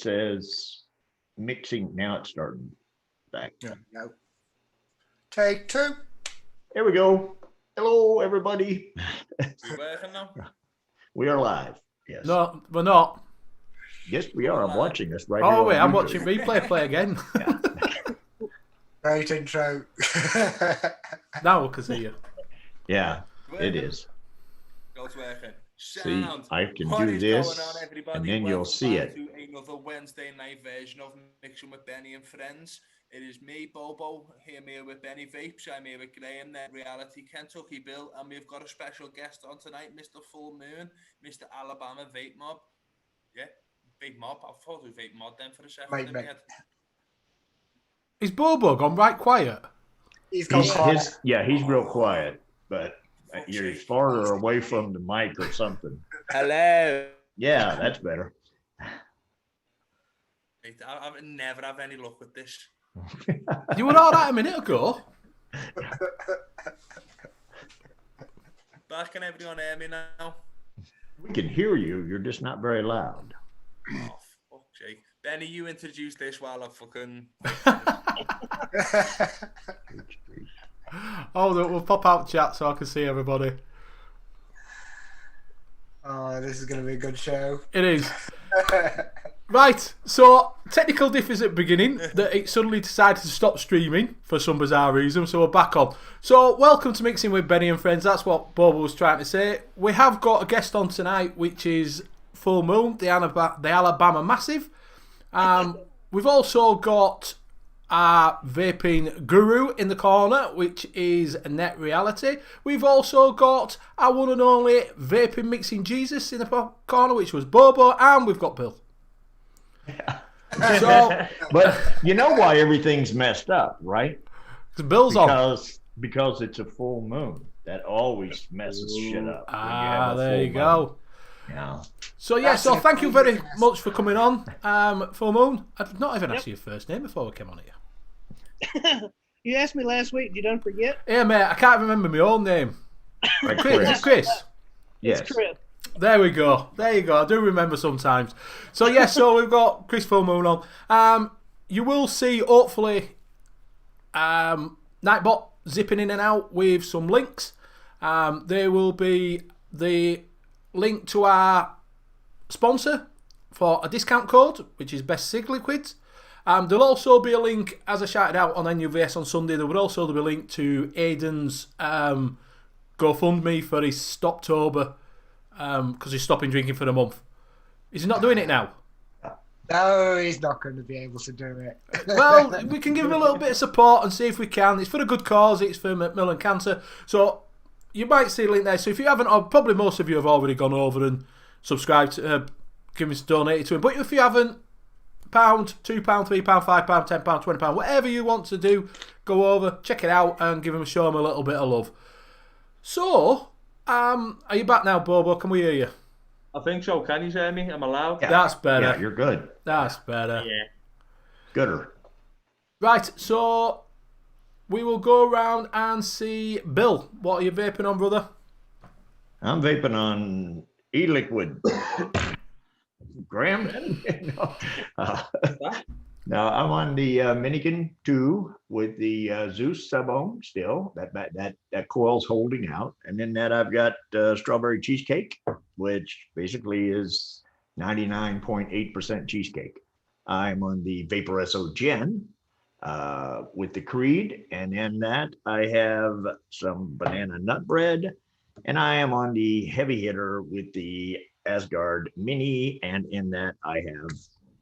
says mixing. Now it's starting back. Yeah. No. Take 2. There we go. Hello, everybody. We working now? We are live. Yes. No, we're not. Yes, we are. I'm watching this right Oh, here. wait, on I'm YouTube. watching replay play again. Yeah. Great intro. Now we can see you. Yeah, it is. God's working. See, Sound. I can What do is this, going on, everybody? and then you'll Welcome see back it. To another Wednesday night version of Mixing with Benny and Friends. It is me, Bobo, here with Benny Vapes. I'm here with Graham, Net Reality, Kentucky Bill, and we've got a special guest on tonight, Mr. Full Moon, Mr. Alabama Vape Mob. Yeah, Vape Mob. I thought it was Vape Mod then for a second. Mate. Is Bobo gone right quiet? He's gone quiet. He's real quiet, but you're farther away from the mic or something. Hello. Yeah, that's better. I would never have any luck with this. You were all right a minute ago. But can everyone hear me now? We can hear you. You're just not very loud. Oh, fuck, Jake. Benny, you introduce this while I fucking... Oh, we'll pop out chat so I can see everybody. Oh, this is going to be a good show. It is. Right, so technical differs at the beginning that it suddenly decided to stop streaming for some bizarre reason, so we're back on. So welcome to Mixing with Benny and Friends. That's what Bobo was trying to say. We have got a guest on tonight, which is Full Moon, the Alabama Massive. We've also got our vaping guru in the corner, which is Net Reality. We've also got our one and only vaping mixing Jesus in the corner, which was Bobo, and we've got Bill. Yeah. So, but you know why everything's messed up, right? Bill's because it's a full moon. That always messes shit up. There you go. Yeah. So so thank you very much for coming on, Full Moon. I've not even asked you your first name before we came on here. You asked me last week. You don't forget? Yeah, mate. I can't remember my own name. Chris. Yes. It's Chris. There we go. There you go. I do remember sometimes. So so we've got Chris Full Moon on. You will see, hopefully, Nightbot zipping in and out with some links. There will be the link to our sponsor for a discount code, which is Best Sig Liquids. There'll also be a link, as I shouted out on NUVS on Sunday, there will also be a link to Aiden's GoFundMe for his Stoptober, because he's stopping drinking for a month. Is he not doing it now? No, he's not going to be able to do it. Well, we can give him a little bit of support and see if we can. It's for a good cause. It's for Macmillan Cancer. So you might see a link there. So if you haven't, or probably most of you have already gone over and subscribed, given donated to him. But if you haven't, £1, £2, £3, £5, £10, £20, whatever you want to do, go over, check it out, and show him a little bit of love. So, are you back now, Bobo? Can we hear you? I think so. Can you hear me? Am I loud? Yeah. That's better. Yeah, you're good. That's better. Yeah. Gooder. Right, so we will go around and see Bill. What are you vaping on, brother? I'm vaping on e-liquid. Graham? No, I'm on the Minikin 2 with the Zeus sub-ohm still. That coil's holding out. And then I've got strawberry cheesecake, which basically is 99.8% cheesecake. I'm on the Vaporesso Gen with the Creed. And in that, I have some banana nut bread. And I am on the heavy hitter with the Asgard Mini. And in that, I have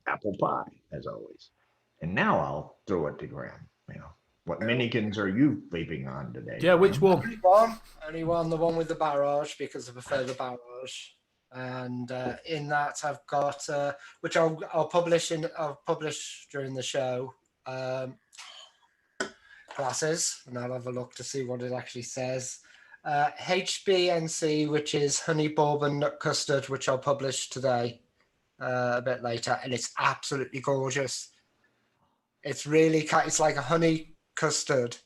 apple pie, as always. And now I'll throw it to Graham. What minikins are you vaping on today? Yeah, which one? Only one, the one with the barrage, because I prefer the barrage. And in that, I've got, which I'll publish during the show, classes, and I'll have a look to see what it actually says. HBNC, which is honey bourbon nut custard, which I'll publish today. A bit later, and it's absolutely gorgeous. It's like a honey custard,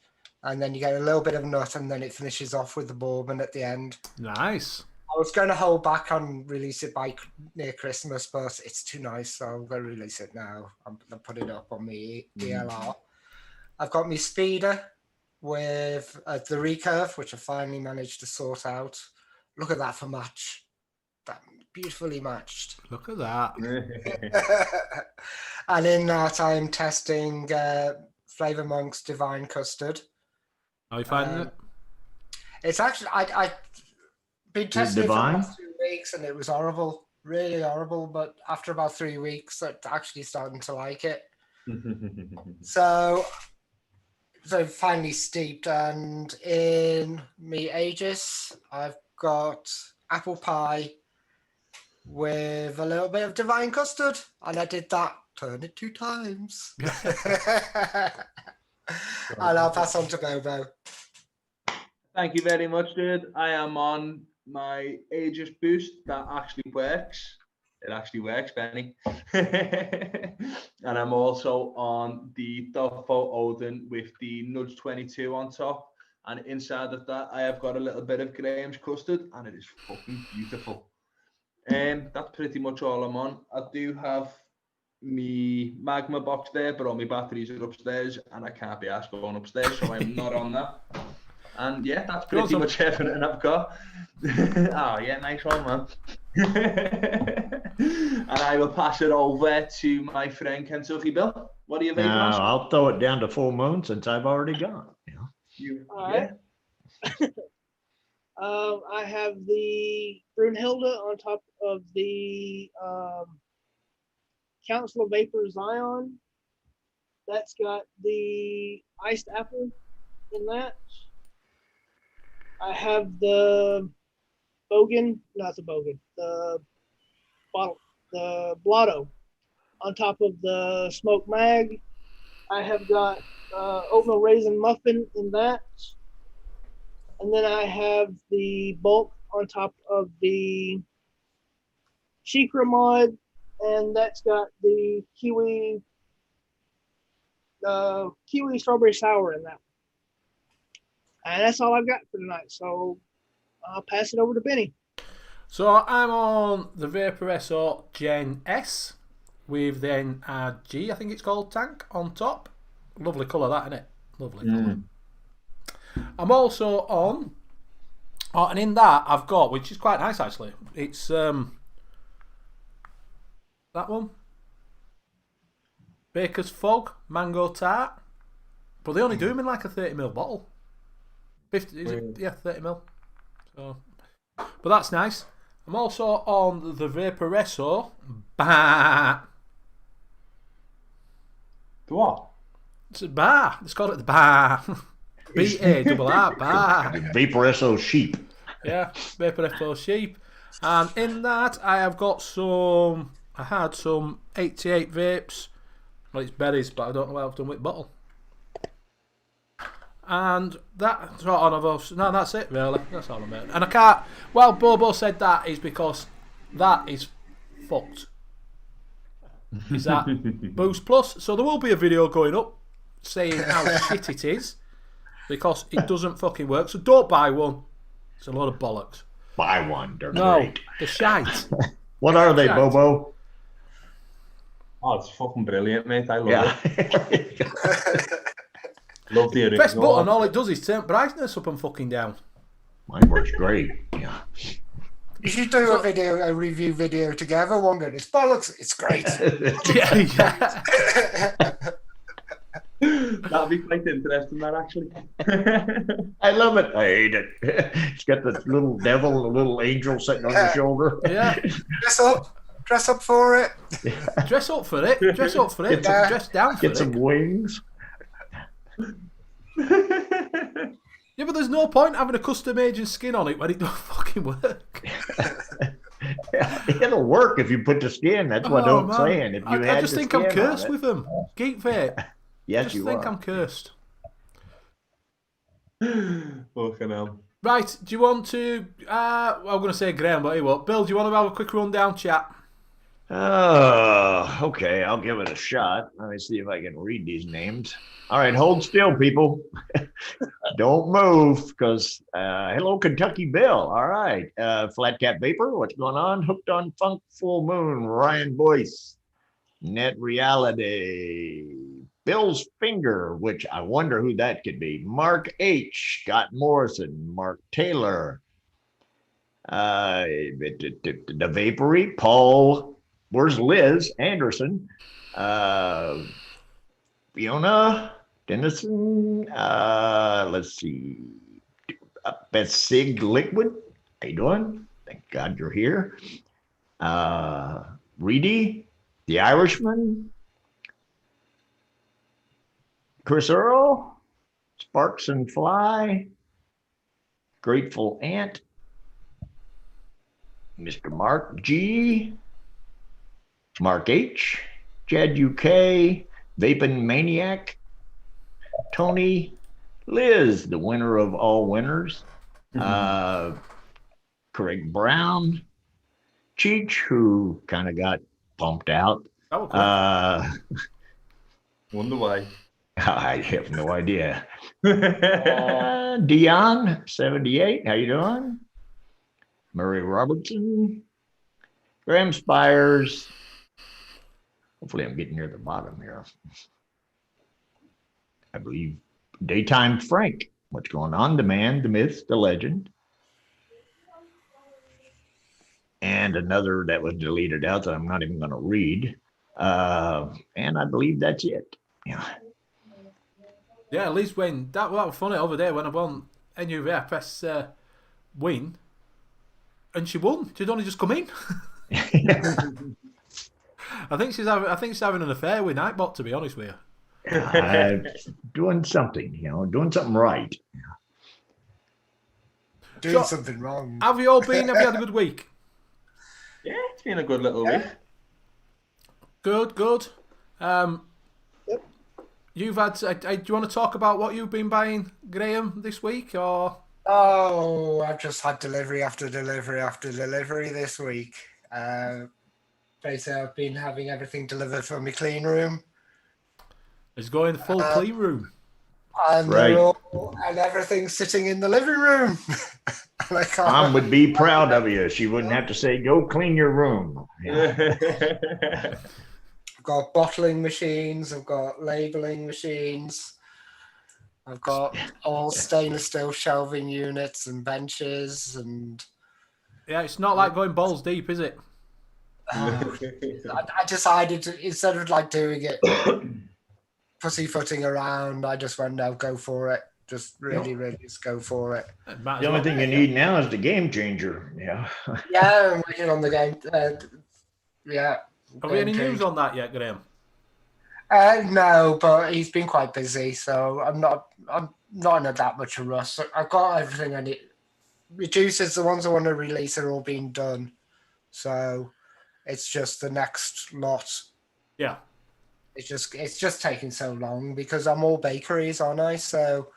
and then you get a little bit of nut, and then it finishes off with the bourbon at the end. Nice. I was going to hold back on release it by near Christmas, but it's too nice, so I'm going to release it now. I'm going to put it up on my DLR. I've got my speeder with the recurve, which I finally managed to sort out. Look at that for match. That beautifully matched. Look at that. And in that, I'm testing Flavor Monk's Divine Custard. How are you finding it? It's actually, I've been testing it for the Divine? last 2 weeks and it was horrible, really horrible. But after about 3 weeks, I'm actually starting to like it. So finally steeped. And in me Aegis, I've got apple pie with a little bit of Divine Custard. And I did that, turned it 2 times. And I'll pass on to Bobo. Thank you very much, dude. I am on my Aegis boost that actually works. It actually works, Benny. And I'm also on the Dogfo Odin with the Nudge 22 on top. And inside of that, I have got a little bit of Graham's custard, and it is fucking beautiful. That's pretty much all I'm on. I do have me magma box there, but all my batteries are upstairs, and I can't be asked going upstairs, so I'm not on that. And yeah, that's pretty much everything I've got. Oh yeah, nice one, man. And I will pass it over to my friend Kentucky Bill. What are you vaping on? I'll throw it down to full moon since I've already gone. All right. I have the Brunhilde on top of the Council of Vapor Zion. That's got the iced apple in that. I have the Bogan, not the Bogan, the bottle, the Blotto on top of the Smoke Mag. I have got oatmeal raisin muffin in that. And then I have the bulk on top of the Shikra mod, and that's got the kiwi strawberry sour in that. And that's all I've got for tonight. So I'll pass it over to Benny. So I'm on the Vapor SO Gen S with the NRG, I think it's called, tank on top. Lovely colour that, isn't it? Lovely colour. I'm also on, and in that I've got, which is quite nice actually, it's that one, Baker's Fog Mango Tart, but they only do them in like a 30ml bottle. 50, is it? Yeah, 30ml. So, but that's nice. I'm also on the Vaporesso. Bah. What? It's a bar. It's called it the bar. B-A-R-R, bar. Vaporesso sheep. Yeah, Vaporesso sheep. And in that, I have got some. I had some 88 vapes. Well, it's berries, but I don't know what I've done with bottle. And that's all of us. No, that's it, really. That's all I'm at. And I can't. Well, Bobo said that is because that is fucked. Is that Boost Plus? So there will be a video going up saying how shit it is because it doesn't fucking work. So don't buy one. It's a load of bollocks. Buy one. They're No, great. the shite. What are they, Shite. Bobo? Oh, it's fucking brilliant, mate. I love it. Love the original. Press button, all it does is turn brightness up and fucking down. Mine works great. Yeah. You should do a review video together. One good. It's bollocks. It's great. Yeah. That'll be quite interesting, that actually. I love it. I hate it. It's got the little devil, the little angel sitting on your shoulder. Yeah. Dress up for it. Dress up for it. Dress up for it. Yeah. Dress down for Get it. some wings. Yeah, but there's no point having a custom agent skin on it when it don't fucking work. It'll work if you put the skin. That's what I'm saying. If you I just think I'm cursed with them. Geek Vape. Yes, Just you think are. I'm cursed. Fucking hell. Right, do you want to... I'm going to say Graham, but he won't. Bill, do you want to have a quick rundown, chat? Okay, I'll give it a shot. Let me see if I can read these names. All right, hold still, people. Don't move, because hello, Kentucky Bill. All right, Flat Cat Vapor, what's going on? Hooked on Funk, Full Moon, Ryan Boyce, Net Reality, Bill's Finger, which I wonder who that could be. Mark H, Scott Morrison, Mark Taylor, the Vapory, Paul. Where's Liz Anderson? Fiona Dennison. Let's see. Betsig Liquid. How you doing? Thank God you're here. Reedy, the Irishman. Chris Earl. Sparks and Fly. Grateful Ant. Mr. Mark G. Mark H. Jed UK. Vaping Maniac. Tony. Liz, the winner of all winners. Craig Brown. Cheech, who kind of got pumped out. Wonder why. I have no idea. Dion, 78. How you doing? Murray Robertson. Graham Spires. Hopefully I'm getting near the bottom here. I believe Daytime Frank. What's going on? The man, the myth, the legend. And another that was deleted out that I'm not even going to read. And I believe that's it. Yeah. Yeah, at least when that was funny over there when I won NUVFS win, and she won. She'd only just come in. I think she's having an affair with Nightbot, to be honest with you. Doing something, doing something right. Doing something wrong. Have you all been? Have you had a good week? Yeah, it's been a good little week. Good. You've had. Do you want to talk about what you've been buying, Graham, this week, or? Oh, I've just had delivery after delivery after delivery this week. Basically, I've been having everything delivered from my clean room. It's going full clean room. And, right. And everything's sitting in the living room. Mom would be proud of you. She wouldn't have to say, go clean your room. Yeah. I've got bottling machines. I've got labeling machines. I've got all stainless steel shelving units and benches. And yeah, it's not like going balls deep, is it? I decided to, instead of doing it pussyfooting around, I just went, no, go for it. Just really just go for it. The only thing you need now is the game changer. Yeah. Yeah, I'm working on the game. Yeah. Have we any news on that yet, Graham? No, but he's been quite busy, so I'm not in that much of a rush. I've got everything I need. Reducers, the ones I want to release are all being done. So it's just the next lot. Yeah. It's just taking so long because I'm all bakeries, aren't I? So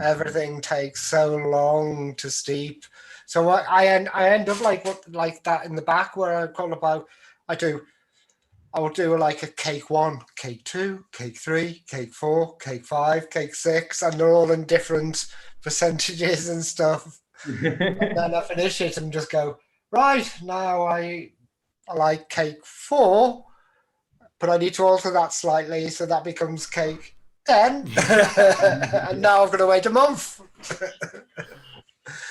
everything takes so long to steep. So I end up like that in the back where I call about. I will do like a cake 1, cake 2, cake 3, cake 4, cake 5, cake 6, and they're all in different percentages and stuff. And then I finish it and just go, right, now I like cake 4, but I need to alter that slightly so that becomes cake 10. And now I've got to wait a month.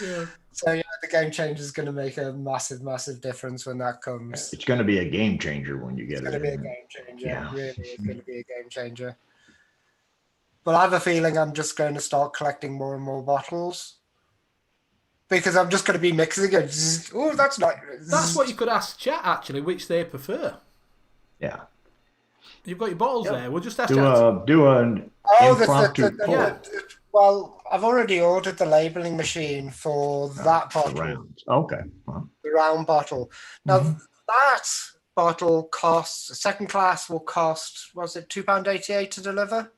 Yeah. So yeah, the game changer is going to make a massive, massive difference when that comes. It's going to be a game changer when you get it. It's going to be a game changer. Yeah. Really, it's going to be a game changer. But I have a feeling I'm just going to start collecting more and more bottles because I'm just going to be mixing it. Oh, that's not. That's what you could ask chat actually, which they prefer. Yeah. You've got your bottles there. We'll just ask do an impromptu poll. Well, I've already ordered the labeling machine for that bottle. The rounds. Okay. Well. The round bottle. Now that bottle costs, second class will cost, was it £2.88 to deliver?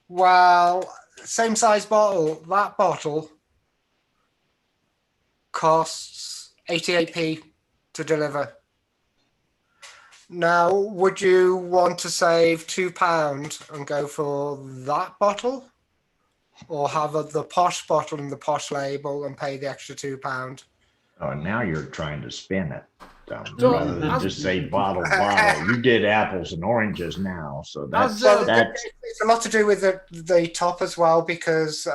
Well, same size bottle, that bottle costs 88p to deliver. Now, would you want to save £2 and go for that bottle? Or have the posh bottle and the posh label and pay the extra £2? Oh, now you're trying to spin it. So, Rather than as- just say bottle. You did apples and oranges now. So that's, As, that's, It's a lot to do with the top as well, because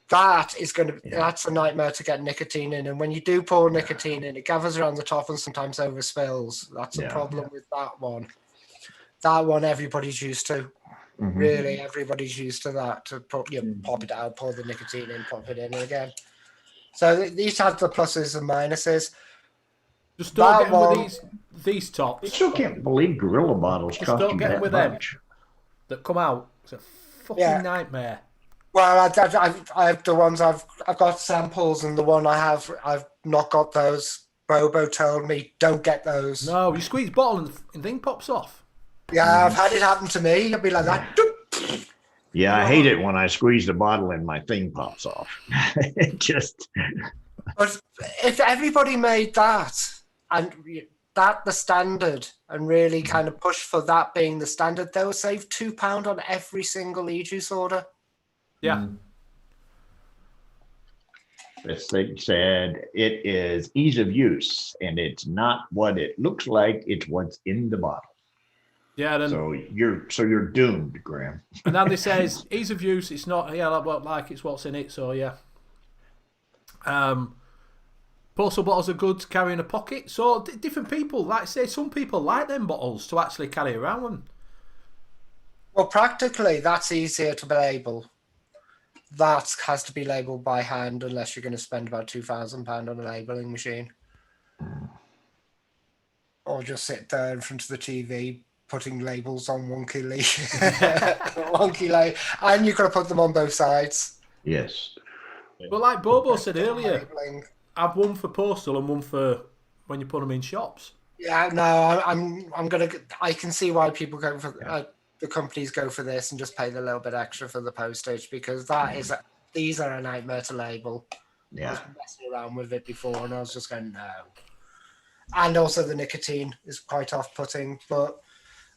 that is going to, that's a nightmare to get nicotine in. And when you do pour nicotine in, it gathers around the top and sometimes overspills. That's a problem with that one. That one everybody's used to. Really, everybody's used to that. To pop it out, pour the nicotine in, pop it in again. So these have the pluses and minuses. just don't That get them one- with these I tops still can't believe Gorilla bottles Just cost don't you get 'em that with them. much. that come out. It's a fucking nightmare. Well, I've the ones I've got samples, and the one I've not got those. Bobo told me don't get those. No, you squeeze bottle and thing pops off. Yeah, I've had it happen to me. I'd be like that. Yeah, I hate it when I squeeze the bottle and my thing pops off. It just, But if everybody made that and that the standard and really kind of push for that being the standard, they'll save £2 on every single e-juice order. Yeah. this thing said it is ease of use, and it's not what it looks like, it's what's in the bottle. Yeah, then So you're doomed, Graham. and then it says ease of use. It's not like it's what's in it. So yeah. Postal bottles are good to carry in a pocket. So different people, like I say, some people like them bottles to actually carry around them. Well, practically, that's easier to label. That has to be labelled by hand unless you're going to spend about £2,000 on a labelling machine. Or just sit there in front of the TV putting labels on wonky label. And you've got to put them on both sides. Yes. But like Bobo said earlier, Labelling. I've one for postal and one for when you put them in shops. Yeah, no, I can see why people go for the companies go for this and just pay the little bit extra for the postage, because these are a nightmare to label. I Yeah. was messing around with it before and I was just going, no. And also the nicotine is quite off-putting, but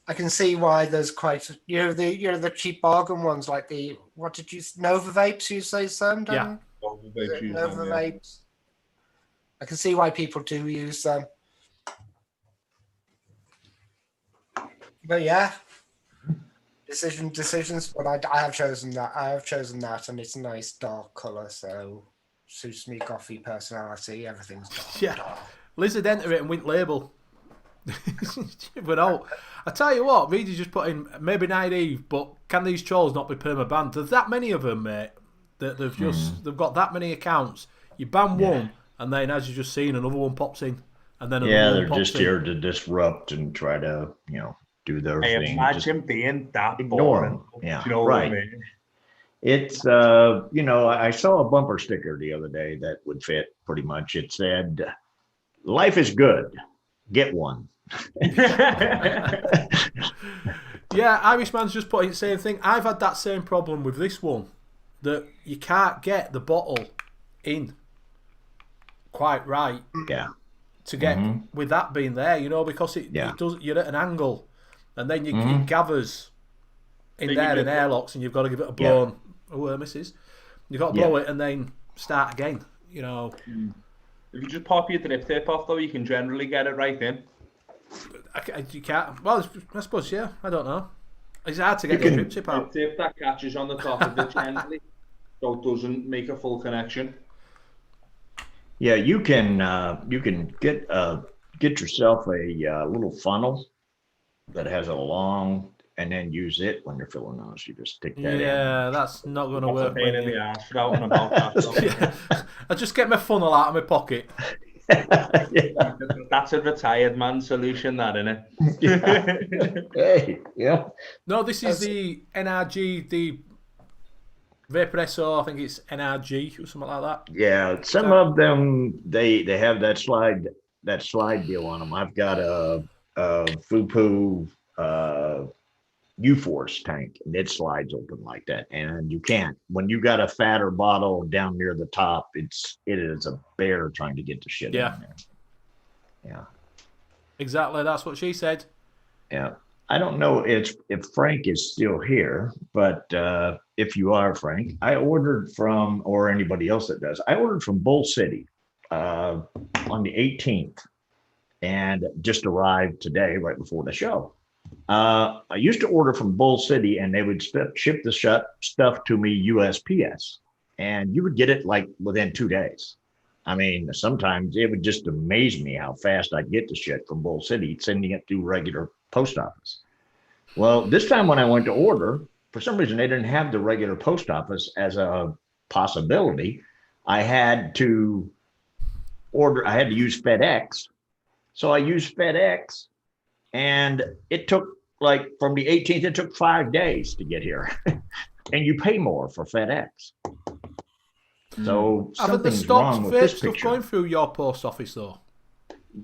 I can see why there's quite the cheap bargain ones like the Nova Vapes you say some, don't you? Nova Vapes. I can see why people do use them. But yeah. Decisions, but I have chosen that. And it's a nice dark colour, so suits me coffee personality. Everything's dark. Yeah. Lizard enter it and went label. But no, I tell you what, Reedy just put in maybe naive, but can these trolls not be perma-banned? There's that many of them, mate, that they've got that many accounts. You ban one, and then as you've just seen, another one pops in, and then another They're one pops just in. here to disrupt and try to, do their I thing. imagine being that ignore boring. them. Yeah, Do you know right. what I mean? It's, I saw a bumper sticker the other day that would fit pretty much. It said, "Life is good. Get one." Yeah, Irishman's just put in the same thing. I've had that same problem with this one, that you can't get the bottle in quite right Yeah. to get with that being there, because it does. You're at an angle, and then it gathers in Then there you in get- airlocks, and you've got to give it a blow. Oh, misses. You've got to blow it and then start again. If you just pop your drip tip off, though, you can generally get it right in. You can't. Well, I suppose I don't know. It's hard to get You the can- drip tip out. Drip tip that catches on the top of it gently, so it doesn't make a full connection. Yeah, you can get yourself a little funnel that has a long, and then use it when you're filling those. You just stick that in. Yeah, that's not going to That's a work. pain in the ass for out and about that. So. I just get my funnel out of my pocket. Yeah. That's a retired man solution, that, innit? Hey, yeah. No, this is the NRG, the Vaporesso. I think it's NRG or something like that. Yeah, some of them they have that slide deal on them. I've got a Fupu U-Force tank, and it slides open like that, and you can't. When you got a fatter bottle down near the top, it is a bear trying to get the shit in there. Yeah. Exactly, that's what she said. Yeah. I don't know if Frank is still here, but if you are, Frank, I ordered from, or anybody else that does, I ordered from Bull City on the 18th and just arrived today right before the show. I used to order from Bull City and they would ship the stuff to me USPS and you would get it like within 2 days. I mean, sometimes it would just amaze me how fast I'd get the shit from Bull City, sending it through regular post office. Well, this time when I went to order, for some reason, they didn't have the regular post office as a possibility. I had to use FedEx. So I used FedEx and it took like from the 18th, it took 5 days to get here. And you pay more for FedEx. So Haven't the something's stopped wrong with vape this stuff picture. going through your post office though?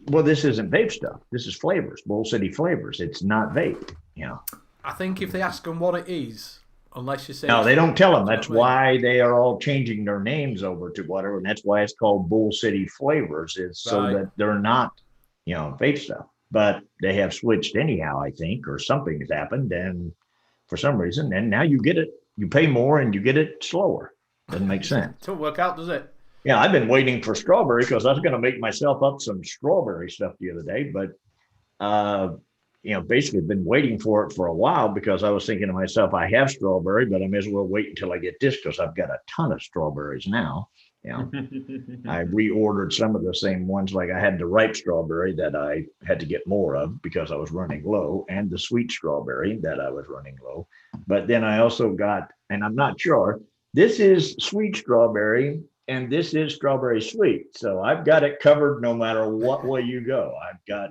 Well, this isn't vape stuff. This is flavors, Bull City flavors. It's not vape, I think if they ask them what it is, unless you say No, they don't tell them. Do you know That's what I why mean? they are all changing their names over to whatever, and that's why it's called Bull City Flavors. Is so Right. that they're not, vape stuff. But they have switched anyhow, I think, or something has happened, and for some reason, and now you get it. You pay more and you get it slower. Doesn't make sense. Don't work out, does it? Yeah, I've been waiting for strawberry because I was going to make myself up some strawberry stuff the other day, but basically been waiting for it for a while because I was thinking to myself, I have strawberry, but I may as well wait until I get this because I've got a ton of strawberries now. I reordered some of the same ones, like I had the ripe strawberry that I had to get more of because I was running low, and the sweet strawberry that I was running low. But then I also got, and I'm not sure, this is sweet strawberry and this is strawberry sweet. So I've got it covered no matter what way you go. I've got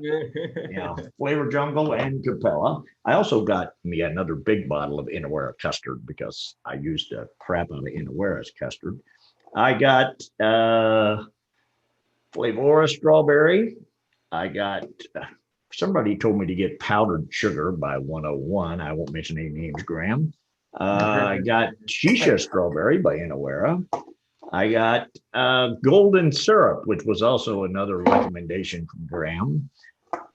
Flavor Jungle and Capella. I also got me another big bottle of Inawera custard because I used the crap out of Inawera's custard. I got Flavora strawberry. I got, somebody told me to get powdered sugar by 101. I won't mention any names, Graham. I got Shisha strawberry by Inawera. I got golden syrup, which was also another recommendation from Graham.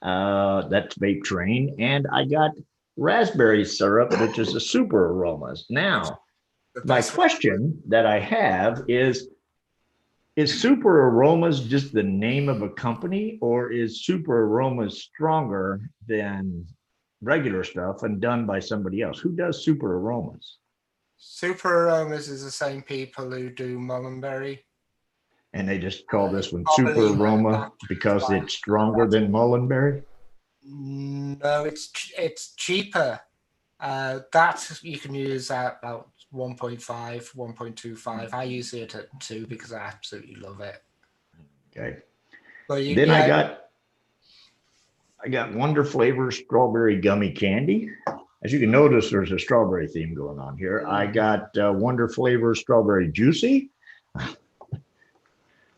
That's Vape Train. And I got raspberry syrup, which is a super aromas. Now, my question that I have is Super Aromas just the name of a company, or is Super Aromas stronger than regular stuff and done by somebody else? Who does Super Aromas? Super Aromas is the same people who do Mullenberry. And they just call this one Probably Super Aroma because it's stronger than Mullenberry? No, it's cheaper. That you can use at about 1.5, 1.25. I use it at 2 because I absolutely love it. Okay. But Then I got Wonder Flavor strawberry gummy candy. As you can notice, there's a strawberry theme going on here. I got Wonder Flavor strawberry juicy.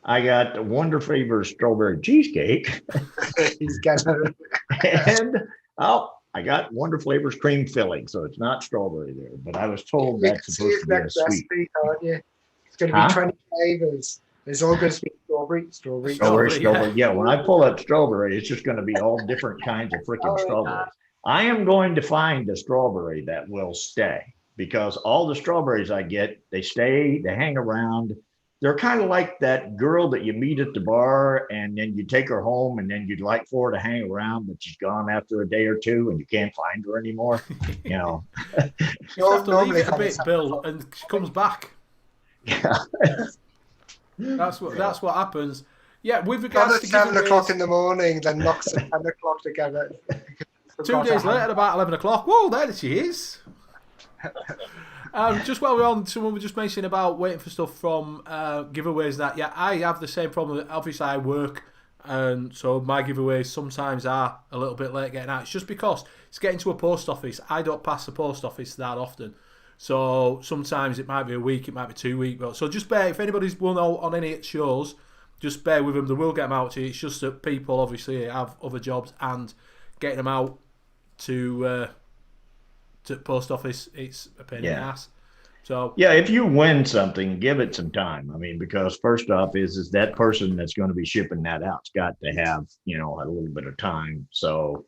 I got Wonder Flavor strawberry cheesecake. He's got And I got Wonder Flavors cream filling, so it's not strawberry there. But I was told that's supposed to be a sweet. recipe, aren't you? It's going to be 20 flavors. It's all going to be strawberry. Strawberry. Yeah, when I pull up strawberry, it's just going to be all different kinds of freaking strawberries. I am going to find a strawberry that will stay because all the strawberries I get, they stay, they hang around. They're kind of like that girl that you meet at the bar and then you take her home and then you'd like for her to hang around, but she's gone after a day or two and you can't find her anymore. You have to leave it a bit, Bill, and she comes back. Yeah. That's what happens. Yeah, with regards to 7 o'clock giveaways, in the morning, then knocks at 10 o'clock together. 2 days later, about 11 o'clock, whoa, there she is. Just while we're on, someone was just mentioning about waiting for stuff from giveaways. That I have the same problem. Obviously, I work, and so my giveaways sometimes are a little bit late getting out. It's just because it's getting to a post office. I don't pass the post office that often, so sometimes it might be a week, it might be 2 weeks. So just bear. If anybody's will know on any shows, just bear with them. They will get them out to you. It's just that people obviously have other jobs and getting them out to post office, it's a pain in the ass. So Yeah, if you win something, give it some time. I mean, because first off, is that person that's going to be shipping that out's got to have, you know, a little bit of time. So,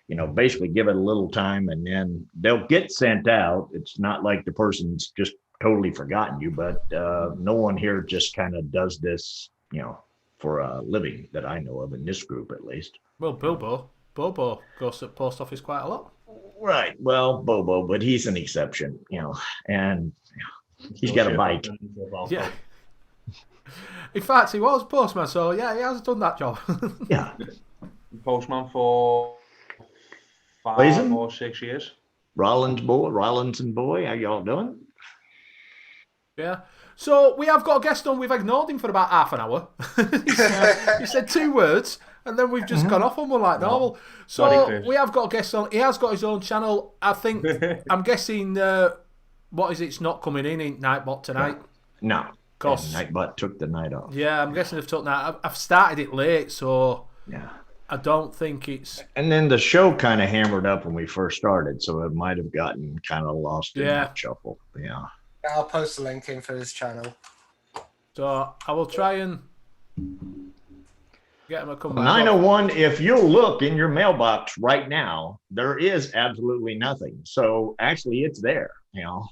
you know, basically give it a little time and then they'll get sent out. It's not like the person's just totally forgotten you, but no one here just kind of does this, you know, for a living that I know of in this group at least. well, Bobo goes to the post office quite a lot. Right. Well, Bobo, but he's an exception, you know, and he's got a bike. Yeah. In fact, he was postman, so yeah, he has done that job. Yeah. Postman for 5 Blazing? or 6 years. Rollinson boy, how y'all doing? Yeah. So we have got a guest on. We've ignored him for about half an hour. He said 2 words, and then we've just gone off on one like normal. So Sorry, Chris. we have got a guest on. He has got his own channel. I think. I'm guessing. What is it? It's not coming in Nightbot tonight. No. Course. Nightbot took the night off. Yeah, I'm guessing they've took that. I've started it late, so Yeah. I don't think it's. And then the show kind of hammered up when we first started, so it might have gotten kind of lost in Yeah. that shuffle. Yeah. I'll post a link in for his channel. So I will try and get him to come back. 901, if you'll look in your mailbox right now, there is absolutely nothing. So actually it's there, you know.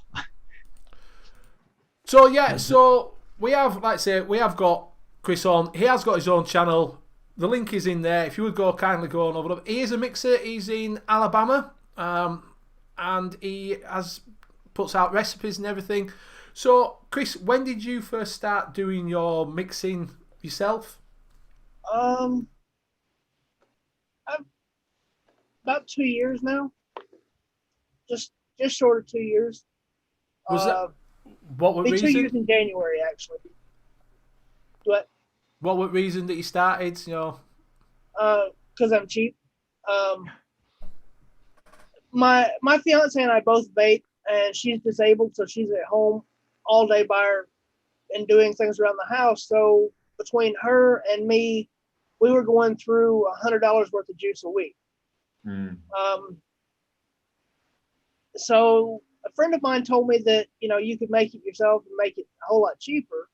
So yeah, so we have, like I say, we have got Chris on. He has got his own channel. The link is in there. If you would kindly go on over. He is a mixer. He's in Alabama, and he puts out recipes and everything. So Chris, when did you first start doing your mixing yourself? About 2 years now. Just short of 2 years. Was that what were Be 2 years reason? in January, actually. What? What were reason that you started? You know, Because I'm cheap. My fiance and I both vape, and she's disabled, so she's at home all day by her and doing things around the house. So between her and me, we were going through $100 worth of juice a week. So a friend of mine told me that, you know, you could make it yourself and make it a whole lot cheaper.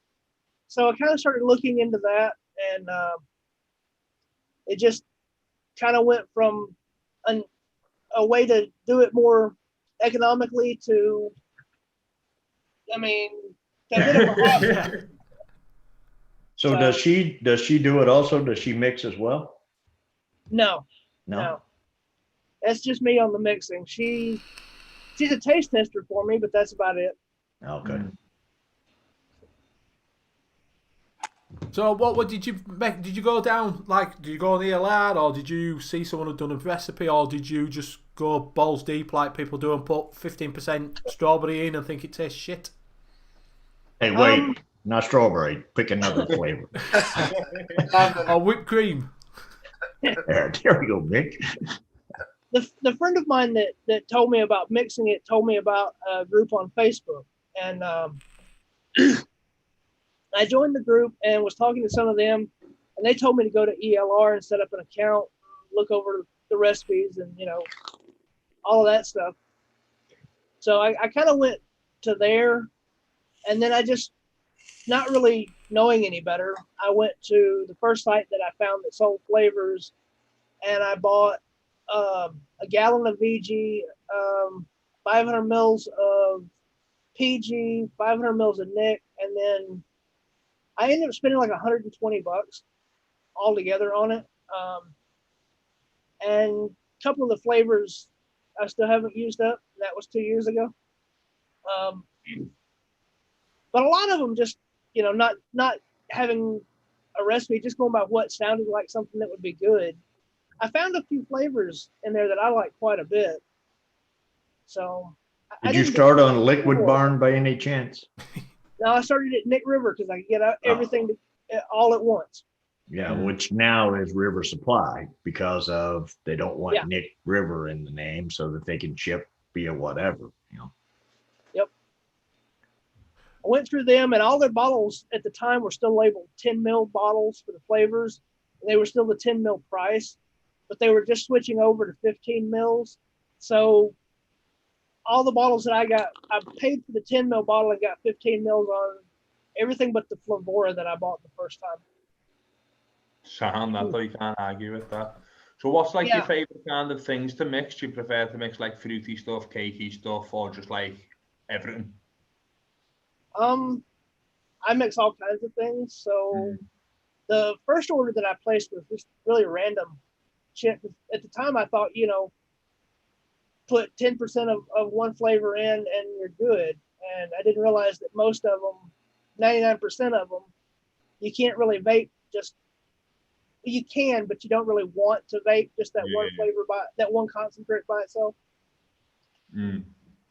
So I kind of started looking into that, and it just kind of went from a way to do it more economically to, I mean, a bit of a hobby. So does she do it also? Does she mix as well? No. That's just me on the mixing. She's a taste tester for me, but that's about it. Okay. so what did you make? Did you go down did you go on the ELR, or did you see someone had done a recipe, or did you just go balls deep like people do and put 15% strawberry in and think it tastes shit? Hey, wait, not strawberry. Pick another flavor. Or whipped cream? There we go, Mick. The friend of mine that told me about mixing it told me about a group on Facebook, and I joined the group and was talking to some of them, and they told me to go to ELR and set up an account, look over the recipes, and you know, all of that stuff. So I kind of went to there, and then I just, not really knowing any better, I went to the first site that I found that sold flavors, and I bought a gallon of VG, 500 mils of PG, 500 mils of Nick, and then I ended up spending like $120 altogether on it. And a couple of the flavors I still haven't used up. That was 2 years ago. But a lot of them just, you know, not having a recipe, just going by what sounded like something that would be good. I found a few flavors in there that I like quite a bit. So Did you start on Liquid Barn by any chance? No, I started at Nick River because I could get everything all at once. Yeah, which now is River Supply because of they don't want Nick River in the name so that they can ship via whatever, you know. Yep. I went through them, and all their bottles at the time were still labeled 10 mil bottles for the flavors. And they were still the 10 mil price, but they were just switching over to 15 mils. So all the bottles that I got, I paid for the 10 mil bottle and got 15 mils on everything but the Flavora that I bought the first time. Sound that, though, you can't argue with that. So what's like your favorite kind of things to mix? Do you prefer to mix like fruity stuff, cakey stuff, or just like everything? I mix all kinds of things. So the first order that I placed was just really random shit. At the time, I thought, put 10% of one flavor in and you're good. And I didn't realize that most of them, 99% of them, you can't really vape just, you can, but you don't really want to vape just that one flavor that one concentrate by itself.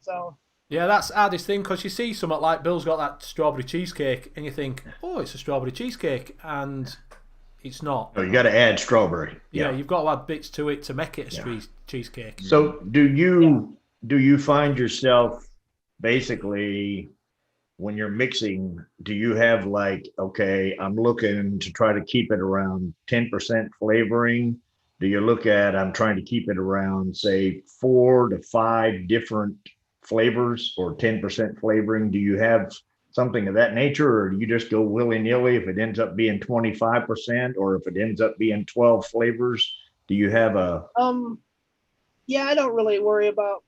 So. Yeah, that's the hardest thing, because you see something like Bill's got that strawberry cheesecake and you think, oh, it's a strawberry cheesecake, and it's not. Oh, you got to add strawberry. Yeah, you've got to add bits to it to make it a cheesecake. So do you find yourself basically, when you're mixing, do you have like, okay, I'm looking to try to keep it around 10% flavoring? Do you look at, I'm trying to keep it around, say, 4 to 5 different flavors or 10% flavoring? Do you have something of that nature, or do you just go willy-nilly if it ends up being 25%, or if it ends up being 12 flavors? Do you have a yeah, I don't really worry about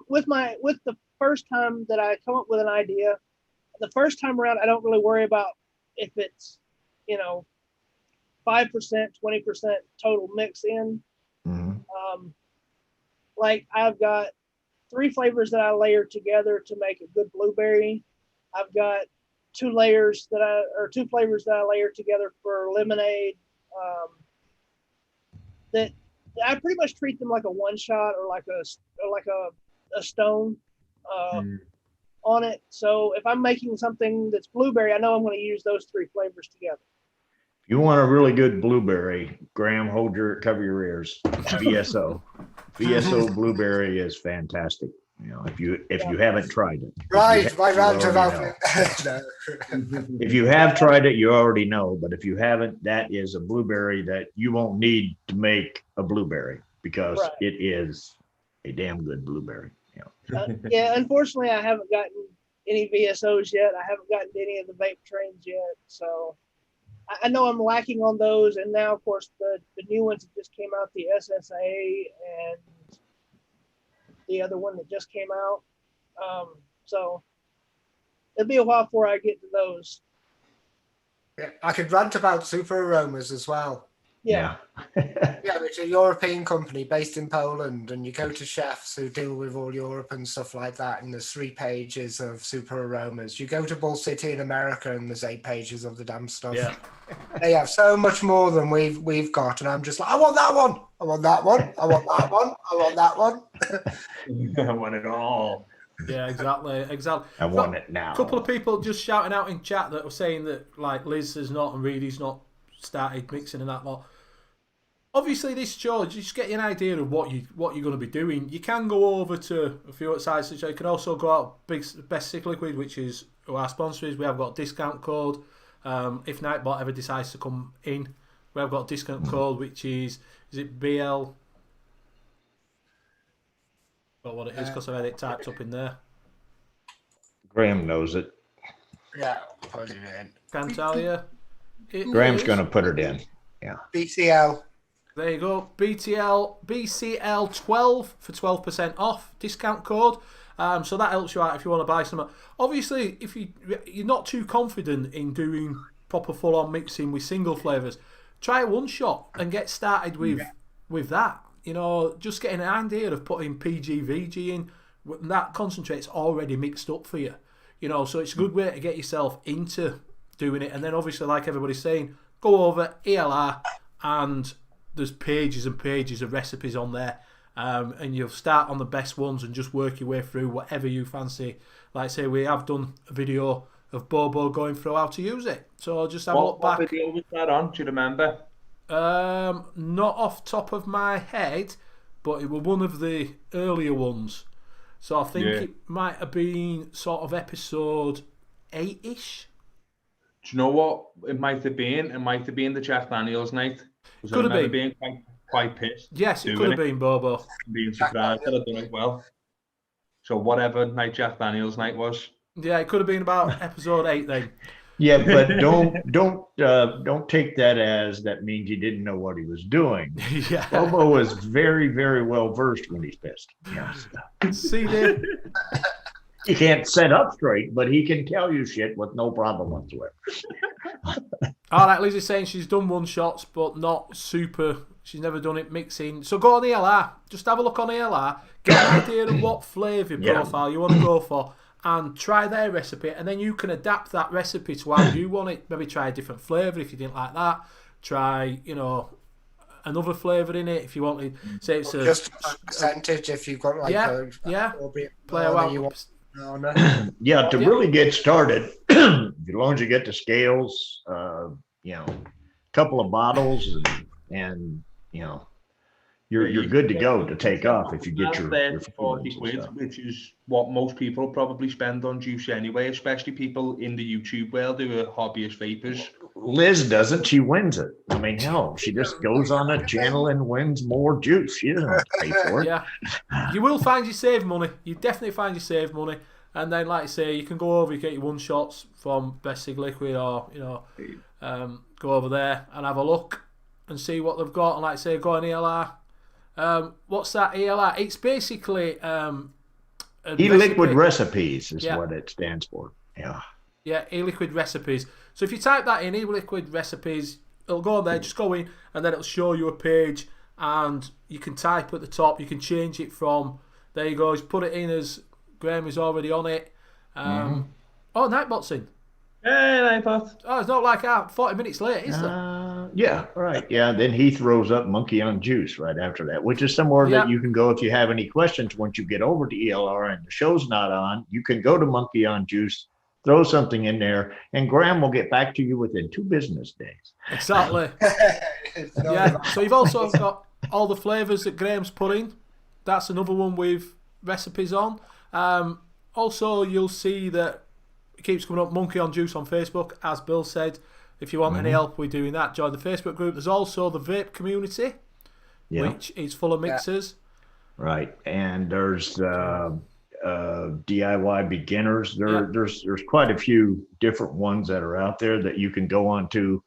with the first time that I come up with an idea, the first time around I don't really worry about if it's 5%, 20% total mix in. Like I've got 3 flavors that I layer together to make a good blueberry. I've got 2 flavors that I layer together for lemonade. That I pretty much treat them like a one shot or like a stone on it. So if I'm making something that's blueberry, I know I'm going to use those 3 flavors together. If you want a really good blueberry, Graham, cover your ears. VSO blueberry is fantastic. If you haven't tried it, right, my round of if you have tried it, you already know. But if you haven't, that is a blueberry that you won't need to make a blueberry, because it is a damn good blueberry. Unfortunately, I haven't gotten any VSOs yet. I haven't gotten any of the vape trains yet, so I know I'm lacking on those. And now, of course, the new ones that just came out, the SSA and the other one that just came out. So it'll be a while before I get to those. Yeah, I could rant about Super Aromas as well. Yeah. Yeah, it's a European company based in Poland, and you go to chefs who deal with all Europe and stuff like that, and there's 3 pages of Super Aromas. You go to Bull City in America, and there's 8 pages of the damn stuff. Yeah. They have so much more than we've got, and I'm just like, I want that one. I want that one. I want that one. I want that one. I want it all. Yeah, exactly. I want it now. A couple of people just shouting out in chat that were saying that like Liz has not and Reedy's not started mixing and that lot. Obviously, this show just get you an idea of what you're going to be doing. You can go over to a few sites. You can also go out Best Sick Liquid, which is who our sponsor is. We have got a discount code. If Nightbot ever decides to come in, we have got a discount code, which is it BL? Got what it is because I had it typed up in there. Graham knows it. Yeah, put it in. Can't tell you. Graham's going to put it in. Yeah. BCL. There you go. BCL 12 for 12% off discount code. So that helps you out if you want to buy some. Obviously, if you're not too confident in doing proper full-on mixing with single flavours, try a one shot and get started with that. Just getting an idea of putting PGVG in. That concentrate's already mixed up for you. So it's a good way to get yourself into doing it. And then obviously, like everybody's saying, go over ELR, and there's pages and pages of recipes on there. And you'll start on the best ones and just work your way through whatever you fancy. Like I say, we have done a video of Bobo going through how to use it. So just have a look back. What video was that on? Do you remember? Not off top of my head, but it was one of the earlier ones. So I think it might have been sort of episode 8-ish. Do you know what it might have been? It might have been the Jack Daniels night. Could have been. Being quite pissed. Yes, it could have been Bobo. Being surprised that I've done it well. So whatever night Jack Daniels night was. Yeah, it could have been about episode 8 then. Yeah, but don't take that as that means he didn't know what he was doing. Yeah. Bobo was very, very well versed when he's pissed. Yes. See there? He can't set up straight, but he can tell you shit with no problem whatsoever. All right, Lizzie's saying she's done one shots, but not super. She's never done it mixing. So go on ELR. Just have a look on ELR. Get an idea of what flavour profile you want to go for, and try their recipe. And then you can adapt that recipe to how you want it. Maybe try a different flavour if you didn't like that. Try, another flavour in it if you wanted. Say it's just a percentage if you've got like play around. Yeah, to really get started, as long as you get the scales, couple of bottles, and you're good to go to take off if you get your 40 quid, which is what most people probably spend on juice anyway, especially people in the YouTube world who are hobbyist vapors. Liz doesn't. She wins it. I mean, hell, she just goes on a channel and wins more juice. She doesn't have to pay for it. Yeah, you will find you save money. You definitely find you save money. And then, like I say, you can go over, you get your one shots from Best Sig Liquid, or go over there and have a look and see what they've got. And like I say, go on ELR. What's that ELR? It's basically e-liquid recipes is what it stands for. Yeah. Yeah, e-liquid recipes. So if you type that in, e-liquid recipes, it'll go on there. Just go in, and then it'll show you a page, and you can type at the top. You can change it from there. You go. Just put it in as Graham is already on it. Oh, Nightbot's in. Hey, Nightbot. Oh, it's not like 40 minutes late, is it? Yeah, right. Yeah, then he throws up Monkey on Juice right after that, which is somewhere that you can go if you have any questions. Once you get over to ELR and the show's not on, you can go to Monkey on Juice, throw something in there, and Graham will get back to you within 2 business days. Exactly. Yeah, so you've also got all the flavours that Graham's put in. That's another one with recipes on. Also, you'll see that it keeps coming up, Monkey on Juice on Facebook, as Bill said. If you want any help with doing that, join the Facebook group. There's also the vape community, which is full of mixers. Right, and there's DIY beginners. There's quite a few different ones that are out there that you can go on to.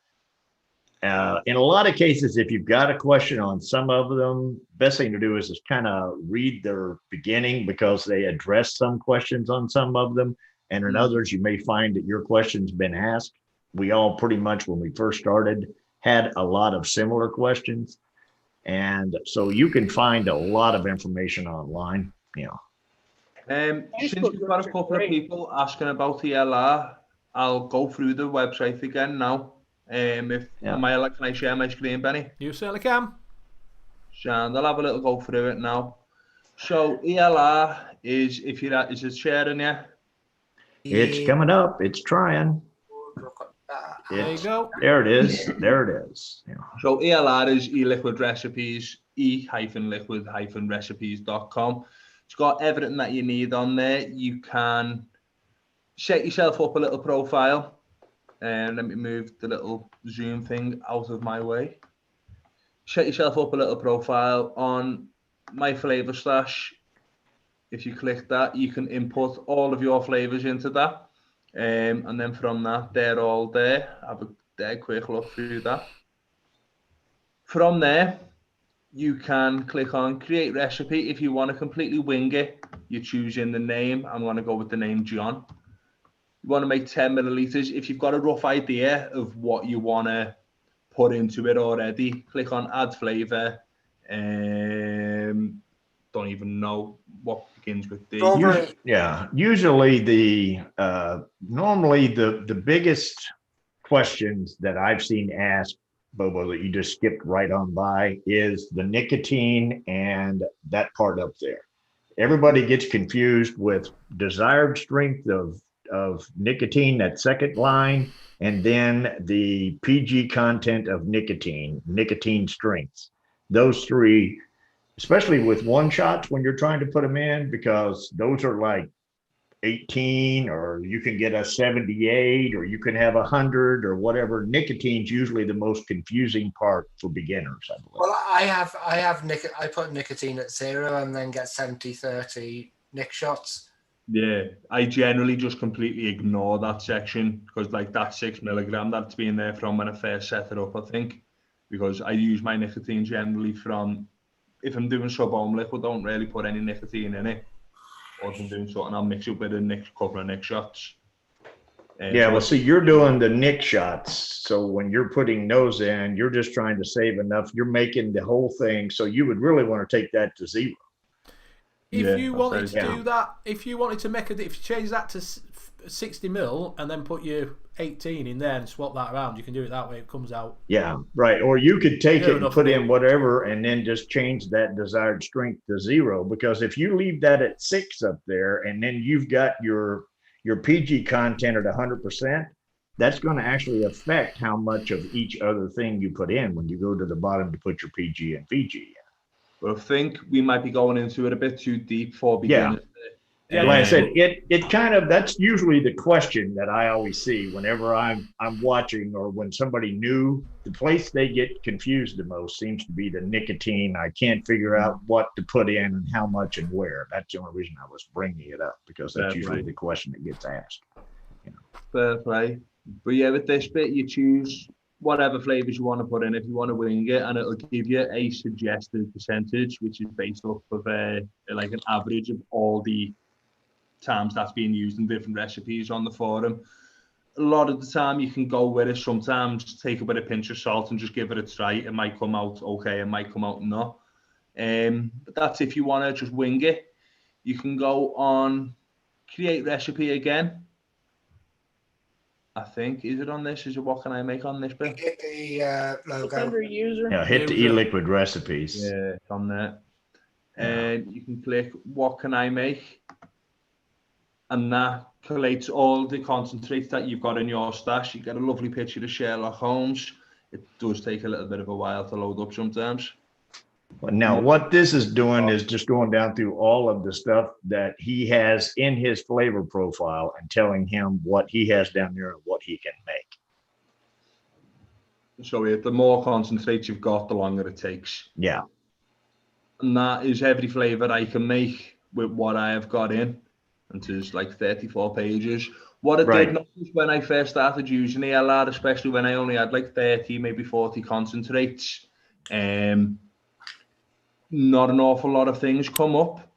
In a lot of cases, if you've got a question on some of them, best thing to do is just kind of read their beginning, because they address some questions on some of them. And in others, you may find that your question's been asked. We all pretty much, when we first started, had a lot of similar questions. And so you can find a lot of information online. Since we've got a couple of people asking about the LR, I'll go through the website again now. Can I share my screen, Benny? You certainly can. And I'll have a little go through it now. So ELR is, is it sharing here? It's coming up. It's trying. There you go. There it is. There it is. Yeah. So ELR is e-liquid recipes, e-liquid-recipes.com. It's got everything that you need on there. You can set yourself up a little profile. And let me move the little Zoom thing out of my way. Set yourself up a little profile on My Flavor Stash. If you click that, you can input all of your flavors into that. And then from that, they're all there. Have a quick look through that. From there, you can click on Create Recipe. If you want to completely wing it, you choose in the name. I'm going to go with the name John. You want to make 10 milliliters. If you've got a rough idea of what you want to put into it already, click on Add Flavor. Don't even know what begins with D. Usually normally the biggest questions that I've seen asked, Bobo, that you just skipped right on by, is the nicotine and that part up there. Everybody gets confused with desired strength of nicotine, that second line, and then the PG content of nicotine strengths. Those three, especially with one shots when you're trying to put them in, because those are like 18, or you can get a 78, or you can have 100 or whatever. Nicotine's usually the most confusing part for beginners, I believe. Well, I put nicotine at 0 and then get 70, 30, Nick shots. Yeah, I generally just completely ignore that section because like that 6 milligram that's been there from when I first set it up, I think, because I use my nicotine generally from, if I'm doing sub-ohm liquid, don't really put any nicotine in it. Or if I'm doing something, I'll mix it with a couple of Nick shots. Yeah, so well, see, you're doing the Nick shots. So when you're putting those in, you're just trying to save enough. You're making the whole thing. So you would really want to take that to 0. If Yeah, you that's wanted to very do that, if you wanted to make if you change that to 60 mil and then put your 18 in there and swap that around, you can do it that way. It comes out. Yeah, right. Or you could take Near it and enough put to- in whatever and then just change that desired strength to 0. Because if you leave that at 6 up there and then you've got your PG content at 100%, that's going to actually affect how much of each other thing you put in when you go to the bottom to put your PG and VG in. But I think we might be going into it a bit too deep for Yeah. beginners. Yeah, Like I said, it kind of, that's usually the question that I always see whenever I'm watching or when somebody new, the place they get confused the most seems to be the nicotine. I can't figure out what to put in and how much and where. That's the only reason I was bringing it up, because that's Fair usually play. the question that gets asked. Fair play. But yeah, with this bit, you choose whatever flavors you want to put in if you want to wing it, and it'll give you a suggested percentage, which is based off of like an average of all the times that's being used in different recipes on the forum. A lot of the time you can go with it. Sometimes take it with a pinch of salt and just give it a try. It might come out okay, it might come out not. But that's if you want to just wing it. You can go on create recipe again. I think, is it on this? Is it what can I make on this bit? Hit the It's logo. under user. Yeah, hit the Yeah. e-liquid recipes. Yeah, it's on there. Yeah. And you can click what can I make? And that collates all the concentrates that you've got in your stash. You get a lovely picture of Sherlock Holmes. It does take a little bit of a while to load up sometimes. But now what this is doing is just going down through all of the stuff that he has in his flavor profile and telling him what he has down there and what he can make. So the more concentrates you've got, the longer it takes. Yeah. And that is every flavor I can make with what I have got in. And there's like 34 pages. What I Right. did notice when I first started using the LR, especially when I only had like 30, maybe 40 concentrates, not an awful lot of things come up.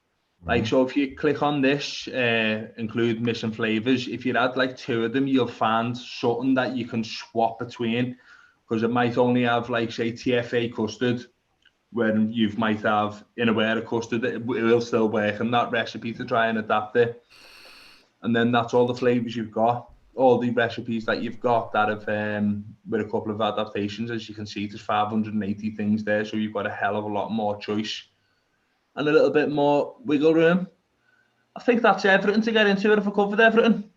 Like, so if you click on this, include missing flavors, if you add like 2 of them, you'll find something that you can swap between, because it might only have like, say, TFA custard, when you might have Inawera custard. It will still work in that recipe to try and adapt it. And then that's all the flavors you've got, all the recipes that you've got that have, with a couple of adaptations. As you can see, there's 580 things there, so you've got a hell of a lot more choice and a little bit more wiggle room. I think that's everything to get into it, if I covered everything.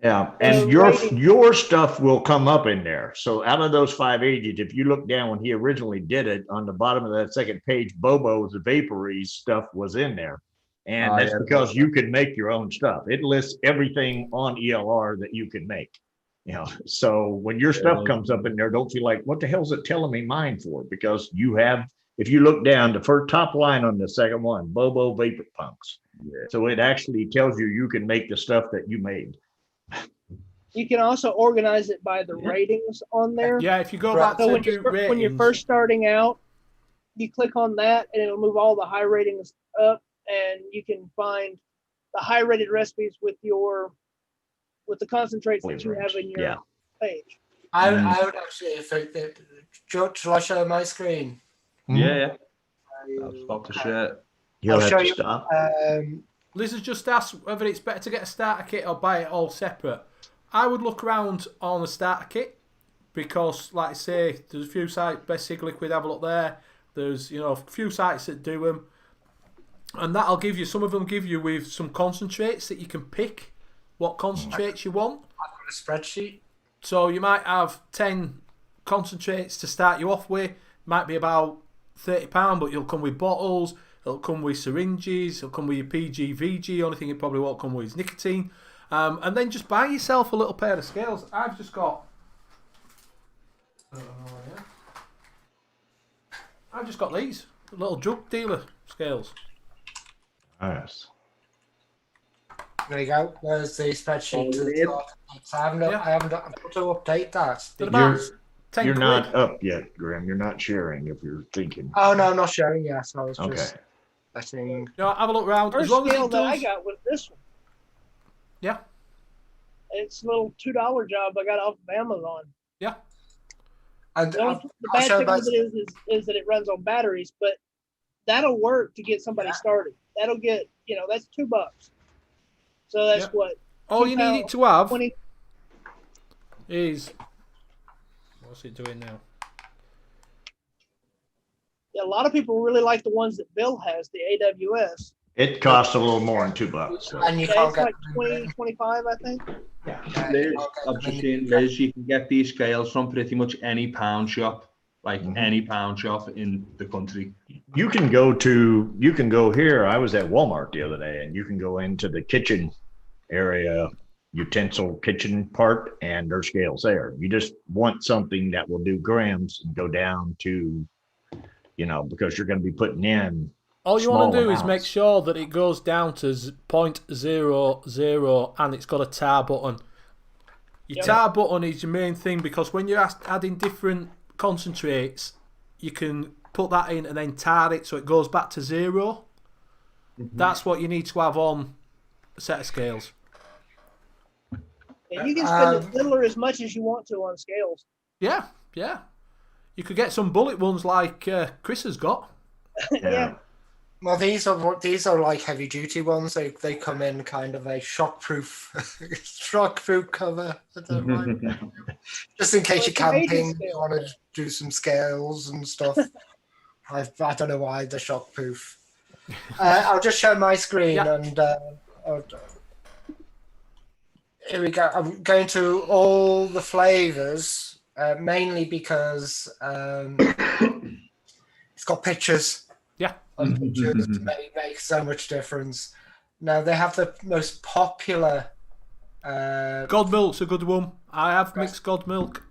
Yeah, and your stuff will come up in there. So out of those 5 ages, if you look down when he originally did it, on the bottom of that second page, Bobo's the Vapories stuff was in there. And that's because you can make your own stuff. It lists everything on ELR that you can make. You know, so when your stuff comes up in there, don't feel like, what the hell is it telling me mine for? Because you have, if you look down, the first top line on the second one, Bobo Vapor Punks. Yeah. So it actually tells you can make the stuff that you made. You can also organize it by the ratings on there. Yeah, if you go Right. back So to when do when you're ratings, first starting out, you click on that and it'll move all the high ratings up, and you can find the high rated recipes with the concentrates that you have in your Yeah. page. I would actually, shall I show my screen? Yeah. I'll stop the share. You'll I'll have show to you. stop. Liz has just asked whether it's better to get a starter kit or buy it all separate. I would look around on the starter kit because, like I say, there's a few sites, Best Sig Liquid, have a look there. There's, a few sites that do them. And that'll give you, some of them give you with some concentrates that you can pick what concentrates you want. I've got a spreadsheet. So you might have 10 concentrates to start you off with. Might be about £30, but you'll come with bottles. It'll come with syringes. It'll come with your PG, VG. Only thing it probably won't come with is nicotine. And then just buy yourself a little pair of scales. I've just got... I've just got these little drug dealer scales. Nice. There you go. There's the spreadsheet. To the Unreal. top. So I haven't got to update that. They're You're, about 10 you're quid. not up yet, Graham. You're not sharing if you're thinking. Oh no, I'm not showing yet. I was Okay. just letting. You know, have a look round. As First long as scale it that I does. got was this one. Yeah. It's a little $2 job I got off of Amazon. Yeah. And The I'll bad show thing my- with it is that it runs on batteries, but that'll work to get somebody started. That'll get, that's $2. So that's Yeah. what, All you need it to have 20. is. What's it doing now? Yeah, a lot of people really like the ones that Bill has, the AWS. It costs a little more than $2. So. And you Yeah, can't it's get like 20, 25, I think. Liz, I've just seen Liz, you can get these scales from pretty much any pound shop, like any pound shop in the country. You can go here. I was at Walmart the other day, and you can go into the kitchen area, utensil kitchen part, and there's scales there. You just want something that will do grams and go down to, because you're going to be putting in. All you want to small do is amounts. make sure that it goes down to 0.00 and it's got a tar button. Your tar button is your main thing because when you're adding different concentrates, you can put that in and then tar it so it goes back to 0. That's what you need to have on a set of scales. And you can spend as little or as much as you want to on scales. Yeah. You could get some bullet ones like Chris has got. Yeah. Well, these are like heavy duty ones. They come in kind of a shockproof cover. I don't mind. Just in case Well, you're it's a major camping, you scale. want to do some scales and stuff. I don't know why the shockproof. I'll just show my screen and here we go. I'm going to all the flavors mainly because it's got pictures. Yeah. Of pictures to make so much difference. Now they have the most popular. God Milk's a good one. I have mixed God Milk.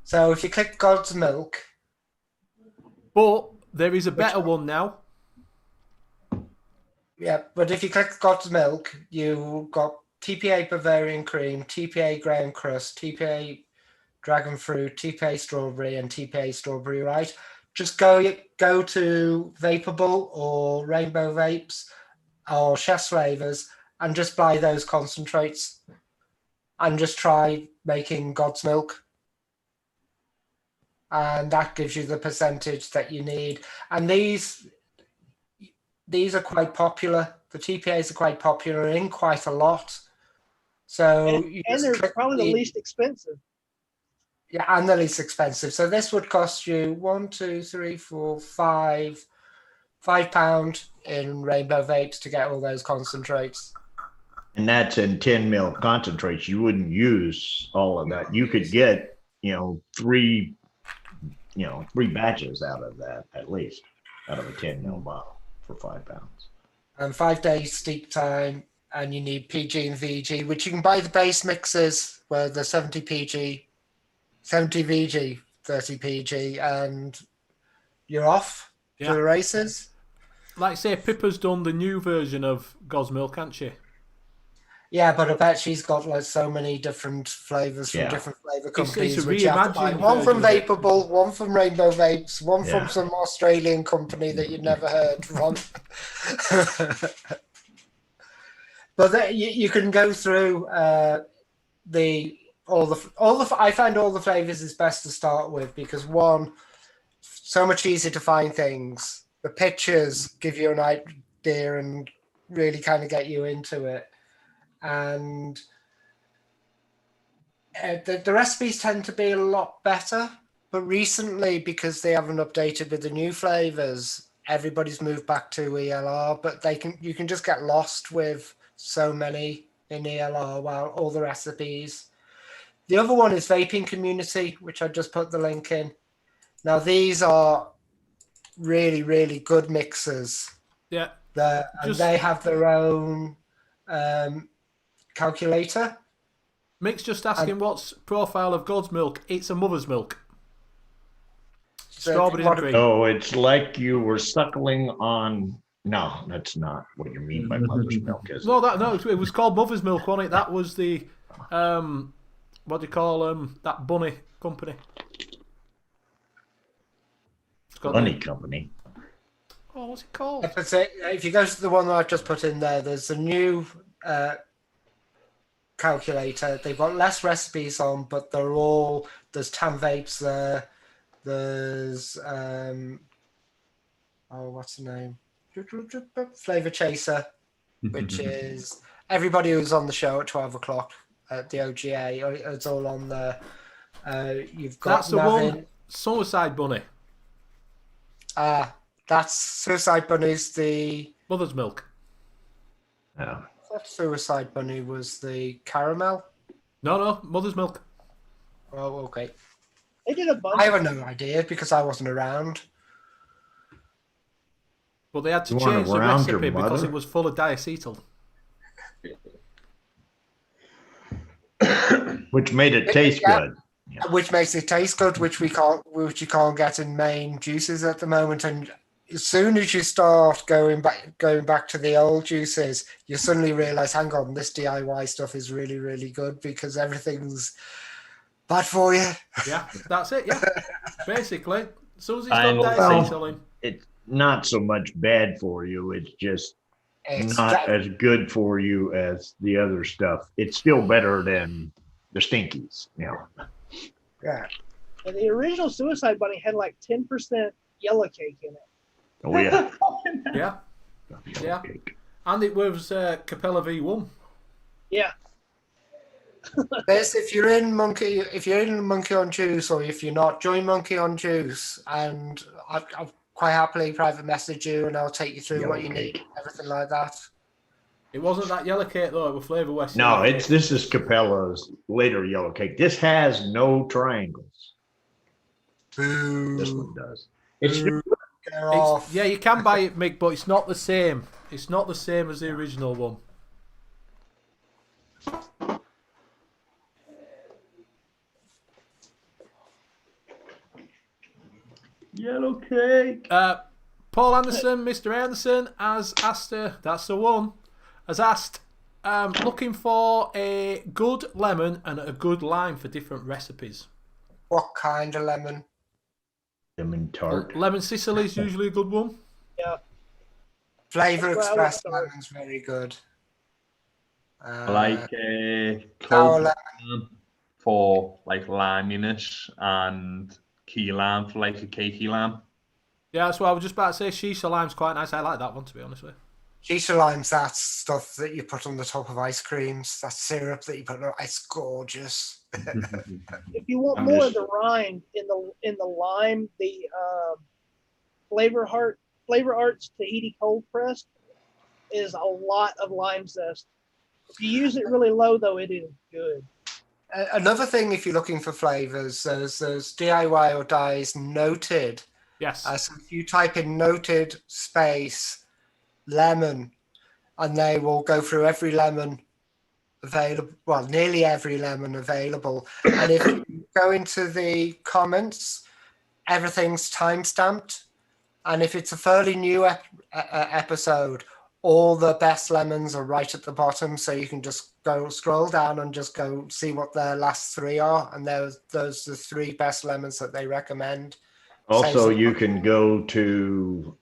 So if you click God's Milk, but there is a better one now. yeah. But if you click God's Milk, you got TPA Bavarian Cream, TPA Graham Crust, TPA Dragon Fruit, TPA Strawberry, and TPA Strawberry Right. Just go to Vapable or Rainbow Vapes or Chef's Flavors and just buy those concentrates and just try making God's Milk. And that gives you the percentage that you need. And these are quite popular. The TPAs are quite popular in quite a lot. So and they're probably the least expensive. Yeah, and the least expensive. So this would cost you £5 in Rainbow Vapes to get all those concentrates. And that's in 10 mil concentrates. You wouldn't use all of that. You could get, three batches out of that, at least, out of a 10 mil bottle for £5. And 5 days steep time, and you need PG and VG, which you can buy the base mixes where the 70 PG, 70 VG, 30 PG, and you're off for the races. Like I say, Pippa's done the new version of God's Milk, hasn't she? Yeah, but I bet she's got like so many different flavors from different flavor companies. It's a which you have to buy. reimagined One from version. Vapable, one from Rainbow Vapes, one from some Australian company that you've never heard from. But you can go through I find all the flavors is best to start with because one, so much easier to find things. The pictures give you an idea and really kind of get you into it. And the recipes tend to be a lot better. But recently, because they haven't updated with the new flavors, everybody's moved back to ELR. But you can just get lost with so many in ELR while all the recipes. The other one is Vaping Community, which I just put the link in. Now, these are really, really good mixers. Yeah. And they have their own calculator. Mick's just asking what's profile of God's Milk. It's a mother's milk. Strawberry and cream. So it's like you were suckling on No, that's not what you mean by mother's milk, is it? No, it was called Mother's Milk, wasn't it? That was the what do you call that bunny company? It's got Bunny company. Oh, what's it called? If you go to the one that I've just put in there, there's a new calculator. They've got less recipes on, but there's Tam Vapes there. There's what's the name? Flavor Chaser, which is everybody who's on the show at 12 o'clock at the OGA. It's all on there. You've got That's the one. Suicide Bunny. That's Suicide Bunny's the Mother's Milk. Yeah. I thought Suicide Bunny was the caramel. No, Mother's Milk. Oh, okay. They did a bunch. I have no idea because I wasn't around. But they had to You weren't change the around your recipe because mother? it was full of diacetyl. Which made it taste Yeah. good. Which makes it taste good, which you can't get in main juices at the moment. And as soon as you start going back to the old juices, you suddenly realise, hang on, this DIY stuff is really, really good because everything's bad for you. Yeah, that's it. Yeah, basically, as soon as it's I got know. diacetyl in. It's not so much bad for you. It's just It's not as good for you as the other stuff. It's still better than the stinkies. yeah. And the original Suicide Bunny had like 10% yellow cake in it. Oh yeah. Yeah, yeah. And it was Capella V1. Yeah. If you're in Monkey on Juice, or if you're not, join Monkey on Juice, and I'll quite happily private message you, and I'll take you through what you need, everything like that. It wasn't that yellow cake though. It was Flavor West. No, yellow cake. this is Capella's later yellow cake. This has no triangles. Boo. This one does. It's Boo. Get off. Yeah, you can buy it, Mick, but it's not the same. It's not the same as the original one. Yellow cake. Paul Anderson, Mr. Anderson, has asked, that's the one, has asked, looking for a good lemon and a good lime for different recipes. What kind of lemon? lemon tart. Lemon Sicily is usually a good one. Yeah. Flavor Well, Express sorry. lemon's very good. I like sour cold lemon. lemon for like liminess and key lime for like a cakey lime. Yeah, that's what I was just about to say. Shisha lime's quite nice. I like that one, to be honest with you. Shisha lime's that stuff that you put on the top of ice creams. That syrup that you put on. It's gorgeous. If you want I'm more just- of the rind in the lime, the Flavor Arts Tahiti cold pressed is a lot of lime zest. If you use it really low, though, it is good. Another thing, if you're looking for flavors, there's DIY or Dies noted. Yes. So if you type in noted space lemon, and they will go through every lemon available, well, nearly every lemon available. And if you go into the comments, everything's time-stamped. And if it's a fairly new episode, all the best lemons are right at the bottom, so you can just go scroll down and just go see what their last three are. And those are the three best lemons that they recommend. Also, Same- you can go to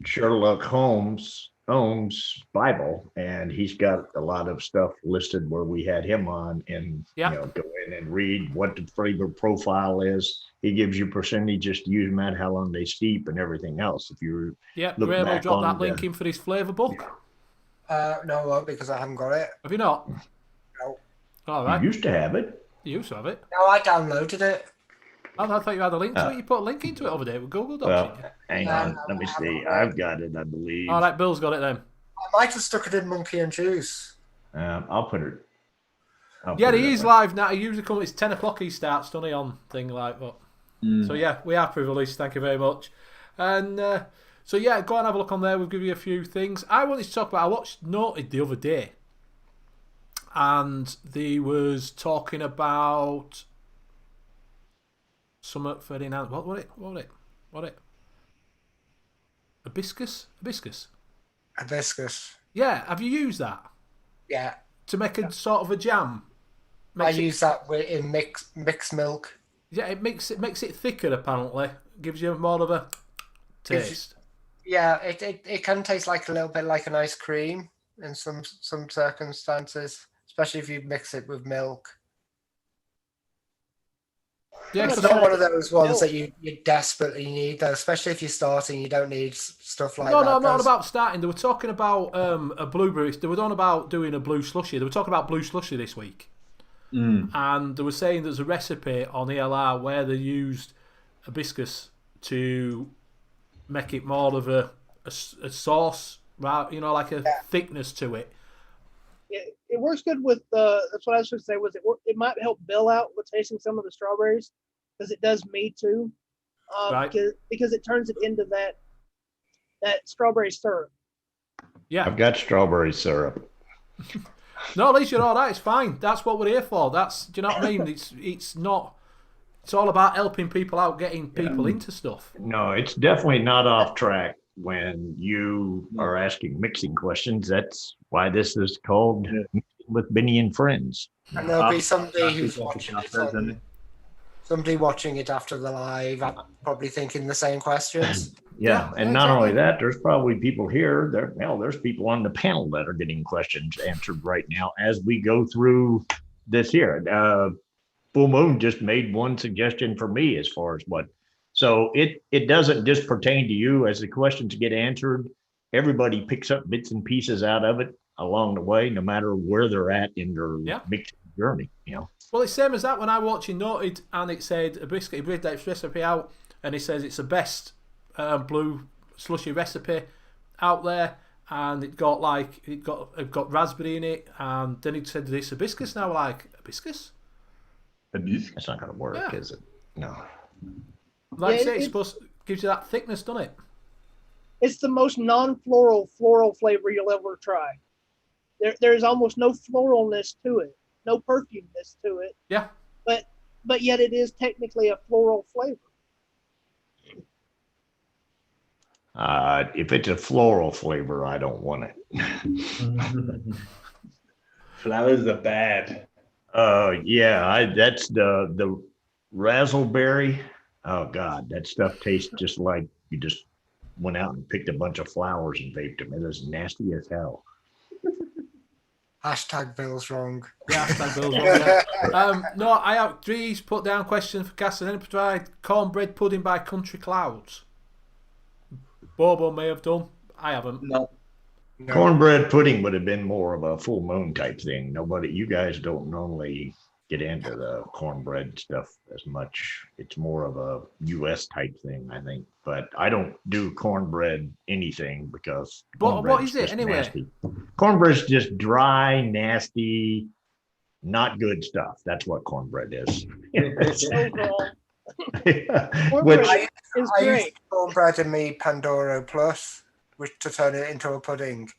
Sherlock Holmes' Bible, and he's got a lot of stuff listed where we had him on, and Yeah. go in and read what the flavor profile is. He gives you percentages to use them at, how long they steep, and everything else. If you Yeah, look Graham will back drop on that the- link in for his flavour book. No, I won't, because I haven't got it. Have you not? No. All you right. used to have it. You used to have it. No, I downloaded it. Oh, I thought you had a link to it. You put a link into it over there with Google Docs. Well, didn't you? hang No, on, no, let me I see. haven't. I've got it, I believe. All right, Bill's got it then. I might have stuck it in Monkey and Juice. I'll put it. Yeah, he is live now. He usually comes. It's 10 o'clock. He starts, doesn't he, on thing like that. So yeah, we are privileged. Thank you very much. And so yeah, go and have a look on there. We'll give you a few things. I wanted to talk about. I watched Noted the other day, and they was talking about some Ferdinand. What was it? Hibiscus? Hibiscus? Hibiscus. Yeah, have you used that? Yeah. To make a sort of a jam? I use that in mixed milk. Yeah, it makes it thicker apparently. Gives you more of a taste. Yeah, it can taste like a little bit like an ice cream in some circumstances, especially if you mix it with milk. Yeah, It's 'cause not one of those ones that you desperately need, though, especially if you're starting, you don't need stuff like that. No, I'm not about starting. They were talking about a blueberry. They were on about doing a blue slushy. They were talking about blue slushy this week. And they were saying there's a recipe on ELR where they used hibiscus to make it more of a sauce, right? You know, like a thickness to it. It works good with that's what I was going to say. It might help Bill out with tasting some of the strawberries, because it does me too. Right. Because it turns it into that strawberry syrup. Yeah. I've got strawberry syrup. No, at least you're all right. It's fine. That's what we're here for. Do you know what I mean? It's not. It's all about helping people out, getting people into stuff. No, it's definitely not off track when you are asking mixing questions. That's why this is called Mixing with Benny and Friends. And there'll be somebody who's watching it. Somebody watching it after the live, probably thinking the same questions. Yeah, and not only that, there's probably people here. There's people on the panel that are getting questions answered right now as we go through this here. Full Moon just made one suggestion for me as far as what. So it doesn't just pertain to you as the questions get answered. Everybody picks up bits and pieces out of it along the way, no matter where they're at in their mixing journey. You know. Well, it's same as that when I watched Noted and it said a biscuit. He read that recipe out and he says it's the best blue slushy recipe out there, and it got raspberry in it, and then he said this hibiscus. Now we're like, hibiscus? It's not going to work, is it? No. Like I say, it gives you that thickness, doesn't it? It's the most non-floral flavor you'll ever try. There's almost no floralness to it, no perfumeness to it. Yeah. But yet it is technically a floral flavor. If it's a floral flavor, I don't want it. Flowers are bad. That's the razzleberry. Oh God, that stuff tastes just like you just went out and picked a bunch of flowers and vaped them. It is nasty as hell. Hashtag Bill's wrong. Yeah, hashtag Bill's wrong. Yeah. No, I have Drees put down question for Cass. Has anyone tried cornbread pudding by Country Clouds? Bobo may have done. I haven't. No. Cornbread pudding would have been more of a Full Moon type thing. You guys don't normally get into the cornbread stuff as much. It's more of a U.S. type thing, I think. But I don't do cornbread anything because. But what is it anyway? Nasty. Cornbread's just dry, nasty, not good stuff. That's what cornbread is. Cornbread I is use great. cornbread in me Pandoro Plus, which to turn it into a pudding.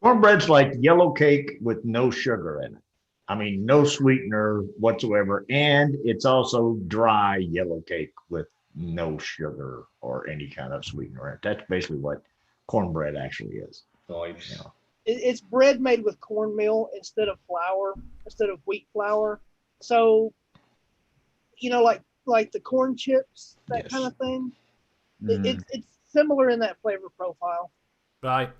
Cornbread's like yellow cake with no sugar in it. I mean, no sweetener whatsoever. And it's also dry yellow cake with no sugar or any kind of sweetener in it. That's basically what cornbread actually is. Nice. You know. It's bread made with cornmeal instead of wheat flour. So, like the corn chips, that Yes. kind of thing. Mm. It's similar in that flavor profile. Right.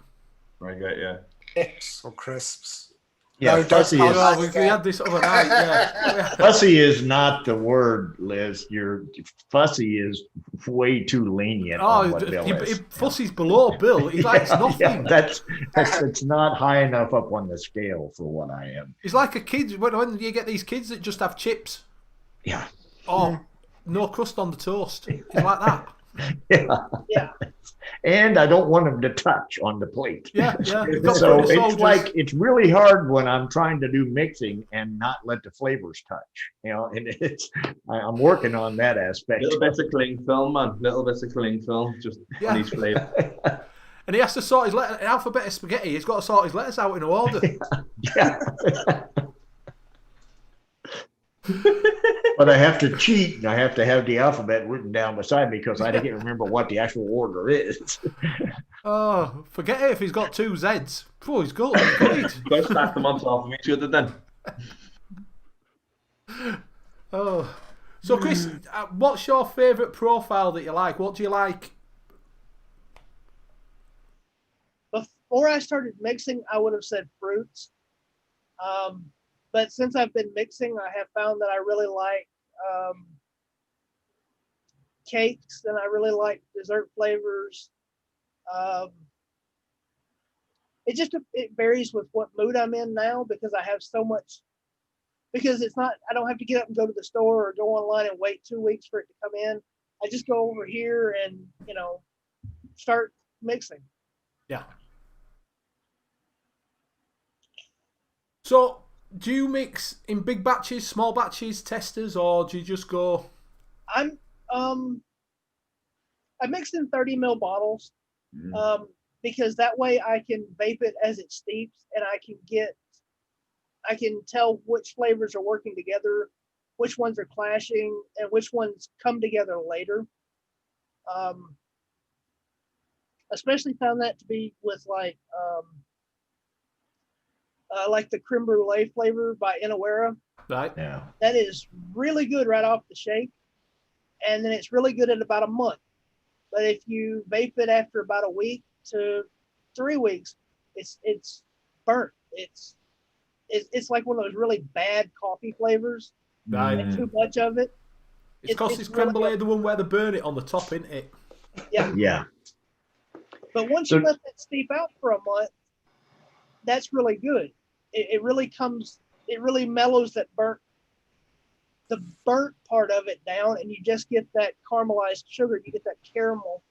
I get you. Chips or crisps. Yeah, No, don't fussy tell is, us. We had this other night. Yeah. fussy is not the word, Liz. Fussy is way too lenient on what Bill is. Fussy's below Bill. He likes nothing. That's not high enough up on the scale for what I am. He's like a kid. When you get these kids that just have chips. Yeah. Oh, no crust on the toast. He's like that. Yeah. And I don't want them to touch on the plate. Yeah. So it's really hard when I'm trying to do mixing and not let the flavors touch. And I'm working on that aspect. Little bits of cling film, man. Little bits of cling film, just on each flavour. And he has to sort his alphabet of spaghetti. He's got to sort his letters out in order. Yeah. But I have to cheat, and I have to have the alphabet written down beside me because I didn't remember what the actual order is. Oh, forget it if he's got 2 Zs. Oh, he's got it. Go stack them on top of each other then. Oh. So, Chris, what's your favourite profile that you like? What do you like? Before I started mixing, I would have said fruits. But since I've been mixing, I have found that I really like cakes, and I really like dessert flavors. It varies with what mood I'm in now, because I have so much. Because it's not, I don't have to get up and go to the store or go online and wait 2 weeks for it to come in. I just go over here and start mixing. Yeah. So, do you mix in big batches, small batches, testers, or do you just go? I mixed in 30 ml bottles, because that way I can vape it as it steeps, and I can tell which flavors are working together, which ones are clashing, and which ones come together later. Especially found that to be with like the creme brulee flavor by Inawera. Right. Yeah. That is really good right off the shake, and then it's really good at about a month. But if you vape it after about a week to 3 weeks, it's burnt. It's like one of those really bad coffee flavors. Right. And too much of it. It's because it's creme brulee, the one where they burn it on the top, isn't it? Yeah. Yeah. But once you let that steep out for a month, that's really good. It really mellows the burnt part of it down, and you just get that caramelized sugar. You get that caramel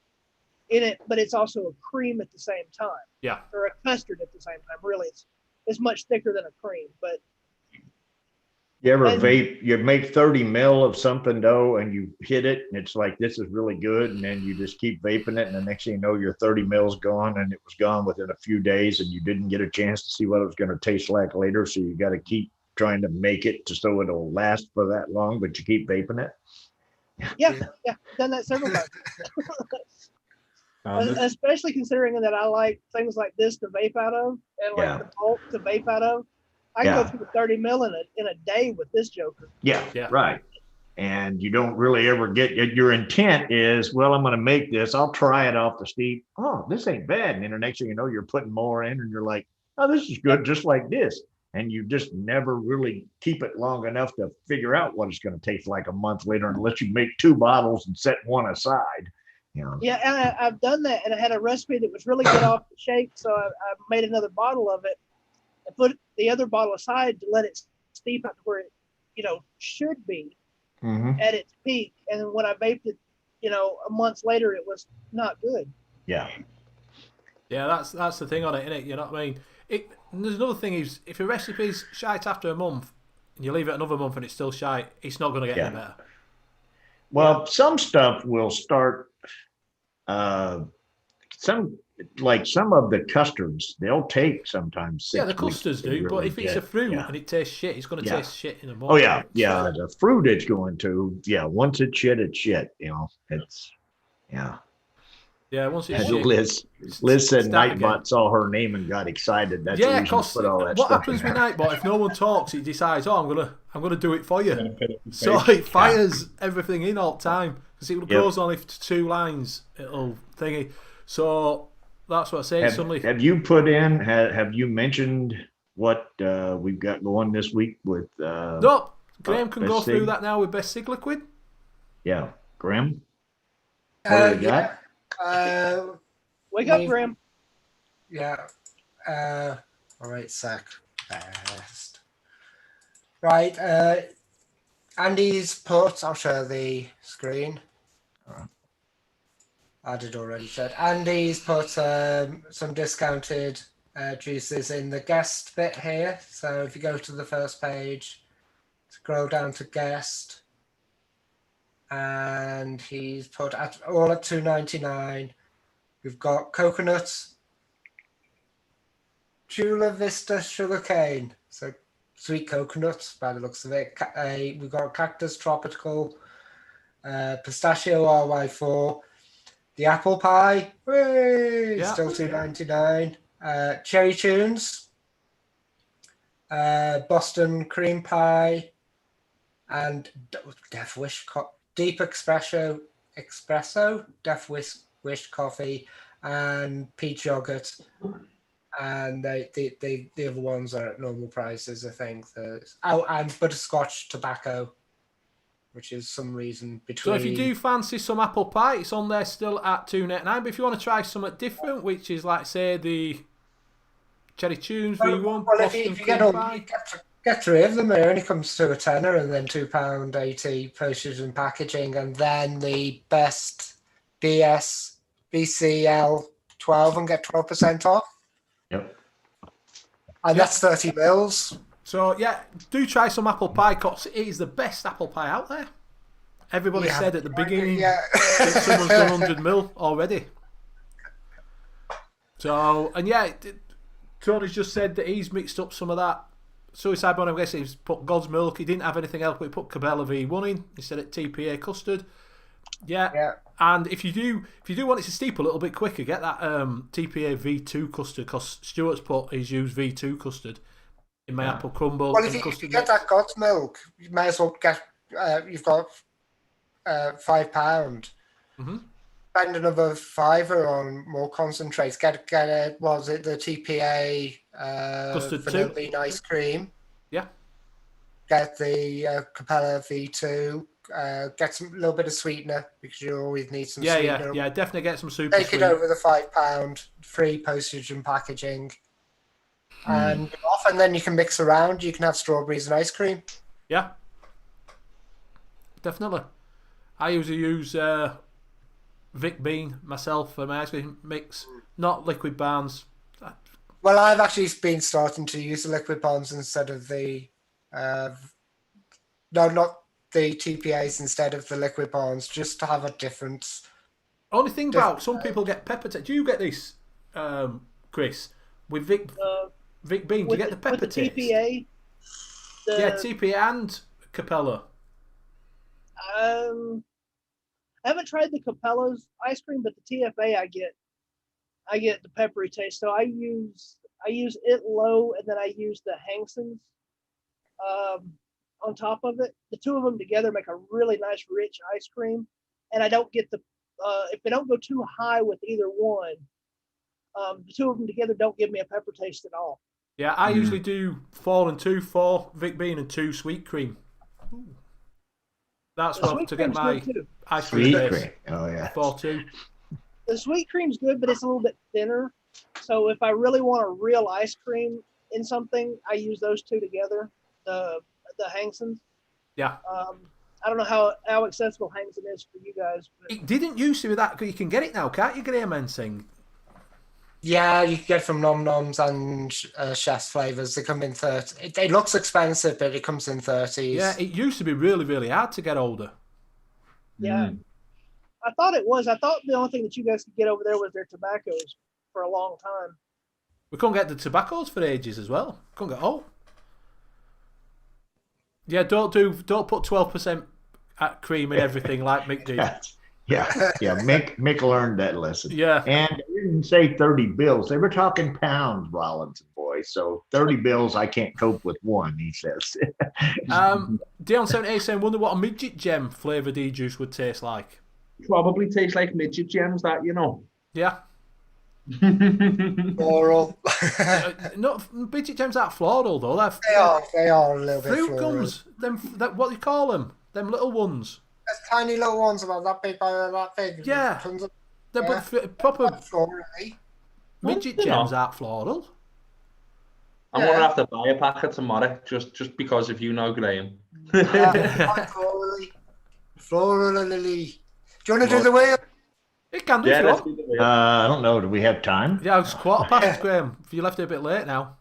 in it, but it's also a cream at the same time. Yeah. Or a custard at the same time. Really, it's much thicker than a cream. But you ever vape, you make 30 mil of something though, and you hit it, and it's like, this is really good. And then you just keep vaping it. And the next thing you know, your 30 mil's gone, and it was gone within a few days, and you didn't get a chance to see what it was going to taste like later. So you got to keep trying to make it so it'll last for that long, but you keep vaping it. Yeah. Done that several times. Especially considering that I like things like this to vape out of, and like the bulk to vape out of. I can go through the 30 mil in a day with this joker. Yeah, right. And you don't really ever get, your intent is, well, I'm going to make this. I'll try it off the steep. Oh, this ain't bad. And then the next thing you know, you're putting more in, and you're like, oh, this is good, just like this. And you just never really keep it long enough to figure out what it's going to taste like a month later, unless you make 2 bottles and set one aside. Yeah, and I've done that, and I had a recipe that was really good off the shake, so I made another bottle of it. I put the other bottle aside to let it steep out to where it, should be at its peak. And then when I vaped it, a month later, it was not good. Yeah. Yeah, that's the thing on it, isn't it? You know what I mean? And there's another thing is, if a recipe's shite after a month, and you leave it another month and it's still shite, it's not going to get any better. Well, some stuff will start. Some of the custards, they'll take sometimes 6 the custards do, really but if it's a fruit and it tastes shit, it's going to taste shit in a month. Oh yeah, the fruit it's going to. Yeah, once it's shit, it's shit. It's Yeah, once it's shit. Liz said Nightbot saw her name and got excited. That's the reason because put all that what stuff happens in with there. Nightbot, if no one talks, he decides, I'm gonna do it for you. So it fires everything in all the time, because it goes only to 2 lines. It'll thingy. So that's what I say. Suddenly, have you put in? Have you mentioned what we've got going this week with? No, Graham can go Best through Sig? that now with Best Sig Liquid. Yeah, Graham. What do we got? Wake up, Graham. Yeah. All right, Zach. Best. Right. Andy's put. I'll share the screen. I did already said. Andy's put some discounted juices in the guest bit here. So if you go to the first page, scroll down to guest, and he's put all at $2.99. We've got coconut, Chula Vista sugarcane. So sweet coconut by the looks of it. We've got cactus tropical, pistachio RY4, the apple pie, still $2.99. Cherry tunes, Boston cream pie, and Death Wish deep espresso, Death Wish coffee, and peach yogurt. And the other ones are at normal prices, I think. And butterscotch tobacco, which is some reason between. So if you do fancy some apple pie, it's on there still at $2.99. But if you want to try something different, which is like say the cherry tunes V1, if you get 3 of them, it only comes to a tenner, and then £2.80 postage and packaging, and then the best BCL 12 and get 12% off. Yep. And that's 30 mils. So yeah, do try some apple pie, because it is the best apple pie out there. Everybody said at the beginning that someone's done 100 mil already. So, and yeah, Tony's just said that he's mixed up some of that Suicide Bomb. I'm guessing he's put God's Milk. He didn't have anything else, but he put Cabela V1 in instead of TPA custard. Yeah. And if you do want it to steep a little bit quicker, get that TPA V2 custard, because Stuart's put he's used V2 custard in my apple crumble. Well, if you get that God's Milk, you may as well get. You've got £5. Mm-hmm. Spend another £5 on more concentrates. Get the TPA custard vanilla ice cream. Yeah. Get the Capella V2. Get a little bit of sweetener, because you always need some sweetener. Yeah, definitely get some super Take sweet. it over the £5, free postage and packaging, and often then you can mix around. You can have strawberries and ice cream. Yeah, definitely. I usually use Vic Bean myself for my ice cream mix, not Liquid Barnes. Well, I've actually been starting to use the Liquid Barnes instead of the not the TPAs instead of the Liquid Barnes, just to have a difference. Only thing about some people get pepper taste. Do you get this, Chris, with Vic Bean? Do you get the pepper taste? TPA. Yeah, TPA and Capella. I haven't tried the Capella's ice cream, but the TFA I get the peppery taste. So I use it low, and then I use the Hangsons on top of it. The two of them together make a really nice rich ice cream, and I don't get the if they don't go too high with either one, the two of them together don't give me a pepper taste at all. Yeah, I usually do 4 and 2, 4 Vic Bean and 2 sweet cream. Ooh. That's what to get my ice cream taste. Oh yeah. 4-2. The sweet cream's good, but it's a little bit thinner. So if I really want a real ice cream in something, I use those two together. The Hangsons. Yeah. I don't know how accessible Hangson is for you guys. But It didn't used to be that. You can get it now, can't you, Graham Ensing? Yeah, you can get from Nom Noms and Chef's Flavors. They come in 30. It looks expensive, but it comes in 30s. Yeah, it used to be really, really hard to get older. yeah. I thought it was. I thought the only thing that you guys could get over there was their tobaccos for a long time. We couldn't get the tobaccos for ages as well. Couldn't get Yeah, don't put 12% at cream in everything like Mick did. Yeah. Mick learned that lesson. Yeah. And they didn't say 30 bills. They were talking pounds, Rollins and boys. So 30 bills, I can't cope with one, he says. Dion78 saying, wonder what a midget gem flavoured e-juice would taste like. Probably tastes like midget gems, that, you know. Yeah. Floral. No, midget gems aren't floral though. They are a little bit fruit floral. gums. What do you call them? Them little ones. There's tiny little ones about that big by that big. Yeah. Tons of, But proper florally. midget gems aren't floral. I'm gonna have to buy a packet tomorrow, just because if you know Graham. Florally. Florally. Do you want to do the wheel? It can do. Yeah, If you let's want. do the wheel. I don't know. Do we have time? Yeah, it's 1:15, Graham. If you left it a bit late now.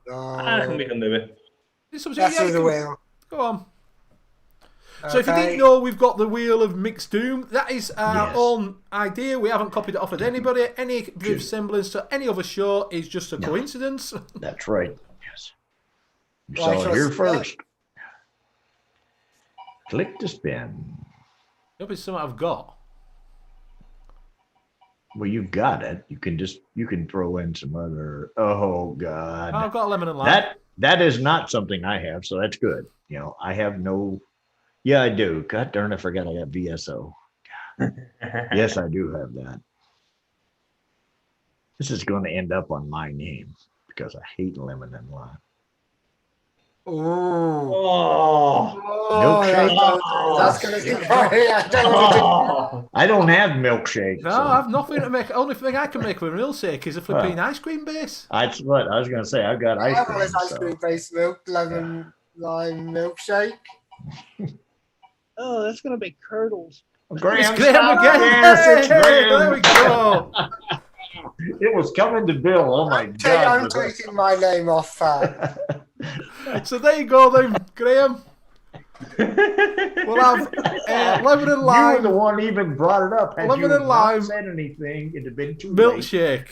I reckon we can do it. It's up to you. Let's Yeah, do the wheel. Go on. So if you didn't know, we've got the Wheel of Mixed Doom. That is our own idea. We haven't copied it off of anybody. Any resemblance to any other show is just a coincidence. That's right. Yes. You saw it Right, here let's- first. Click to spin. Hope it's something I've got. Well, you've got it. You can throw in some other. Oh God. Oh, I've got a lemon and lime. That is not something I have, so that's good. You know, I have no. Yeah, I do. God darn, I forgot I got VSO. Yes, I do have that. This is going to end up on my name because I hate lemon and lime. Ooh. Oh. Milkshake? That's going to be funny. I don't want to do I don't have milkshake. No, so I've nothing to make. Only thing I can make with a milkshake is a flipping ice cream base. that's what I was going to say. I've got ice that. cream. Ice So. cream based milk, lemon, lime milkshake. Oh, that's gonna be curdles. Graham, It's Graham stop. again. Yes, it's Hey, Graham. there we go. It was coming to Bill. Oh my I'm God. taking my name off that. So there you go then, Graham. We'll have lemon and You were lime the one who even brought it up. Had Lemon you and not lime. said anything, it'd have been too late. milkshake.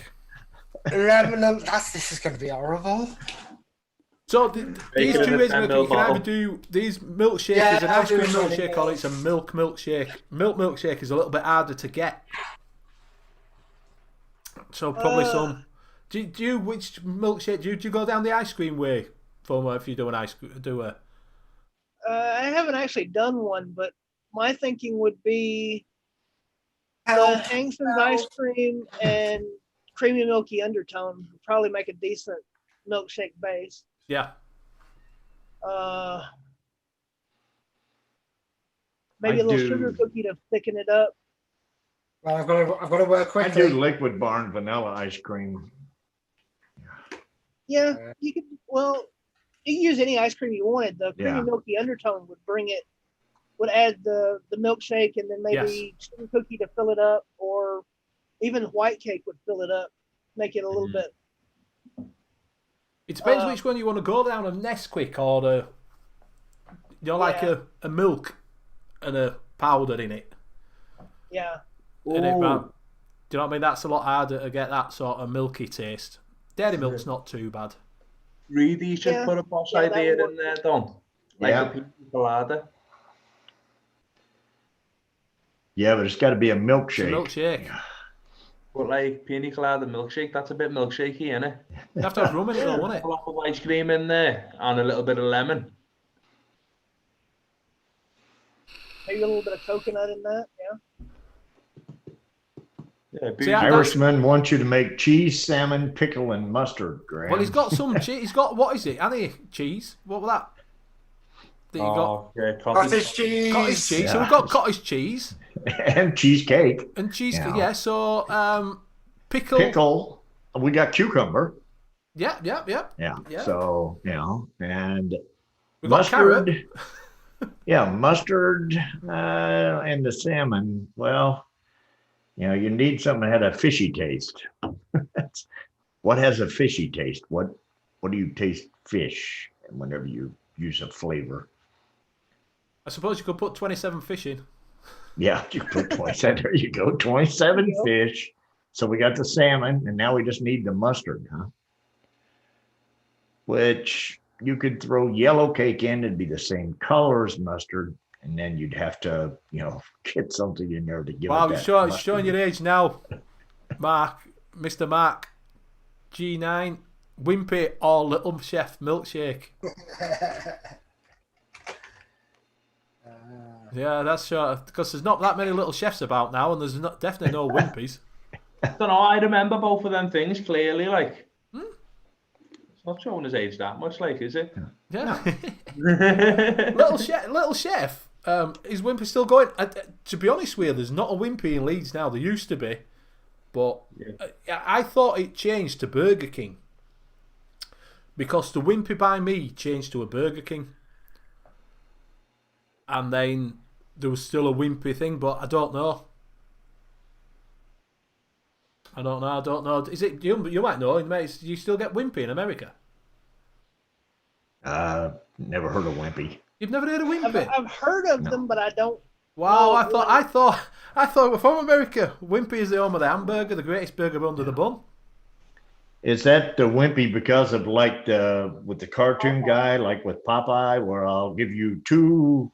Lemon and this is going to be horrible. So these it two in a ways 10 you ml can either bottle. do these milkshakes Yeah, as an I'll ice do cream it 20 milkshake or it's a milk milkshake. Milk milkshake is a little bit harder to get. So probably some. Do you which milkshake do you go down the ice cream way? For if you do an I haven't actually done one, but my thinking would be the Help. Hangson's ice cream and creamy milky undertone would probably make a decent milkshake base. yeah. Maybe I a little do- sugar cookie to thicken it up. Well, I've got to work I quickly. do liquid barn vanilla ice cream. Yeah, you could. Well, you can use any ice cream you wanted. The creamy Yeah. milky undertone would bring it. Would add the milkshake and then maybe sugar cookie to fill it up, or even white cake would fill it up, make it a little bit. It depends which one you want to go down, a Nesquik or the like Yeah. a milk and a powder in it. Yeah. In it, man. Do you know what I mean? That's a lot harder to get that sort of milky taste. Dairy milk's not too bad. Reedy should Yeah. put a boss Yeah, that idea would in there, Don. Like Yeah. a pina colada. Yeah, but it's got to be a It's a milkshake. milkshake. But like pina colada milkshake, that's a bit milkshakey, innit? You have to have rum in it though, won't it? A lot of ice cream in there and a little bit of lemon. Maybe a little bit of coconut in that. Yeah. Yeah, See, boozy. that's- Irishman wants you to make cheese, salmon, pickle, and mustard, Graham. Well, he's got some cheese. He's got, what is it? Any cheese? What was that? That you got? Oh, yeah, Cottage cheese. Cottage cheese. So Yeah. we've got cottage cheese and cheesecake, and cheese. Yeah. Yeah. So pickle. pickle. We got cucumber. Yeah. Yeah. Yeah. So, and We've got mustard. carrot. Yeah, mustard and the salmon. Well, you need something that had a fishy taste. What has a fishy taste? What do you taste fish whenever you use a flavor? I suppose you could put 27 fish in. Yeah, you put 27. There you go, 27 fish. So we got the salmon, and now we just need the mustard, huh? Which you could throw yellow cake in, it'd be the same color as mustard, and then you'd have to, get something in there to give Wow, it you're that showing, showing your age now, Mark, Mr. Mark, G9, Wimpy or Little Chef Milkshake. Yeah, that's sure because there's not that many little chefs about now, and there's definitely no Wimpies. I don't know, I remember both of them things clearly, like. It's not showing his age that much, like, is it? Yeah, little chef. Is Wimpy still going? To be honest with you, there's not a Wimpy in Leeds now. There used to be, but I thought it changed to Burger King because the Wimpy by me changed to a Burger King, and then there was still a Wimpy thing, but I don't know. I don't know. Is it you might know? Do you still get Wimpy in America? Never heard of Wimpy. You've never heard of Wimpy? I've heard of them, but I don't. Wow, know I thought we're from America. Wimpy is the home of the hamburger, the greatest burger under the bun. Is that the wimpy because of like with the cartoon guy, like with Popeye, where I'll give you two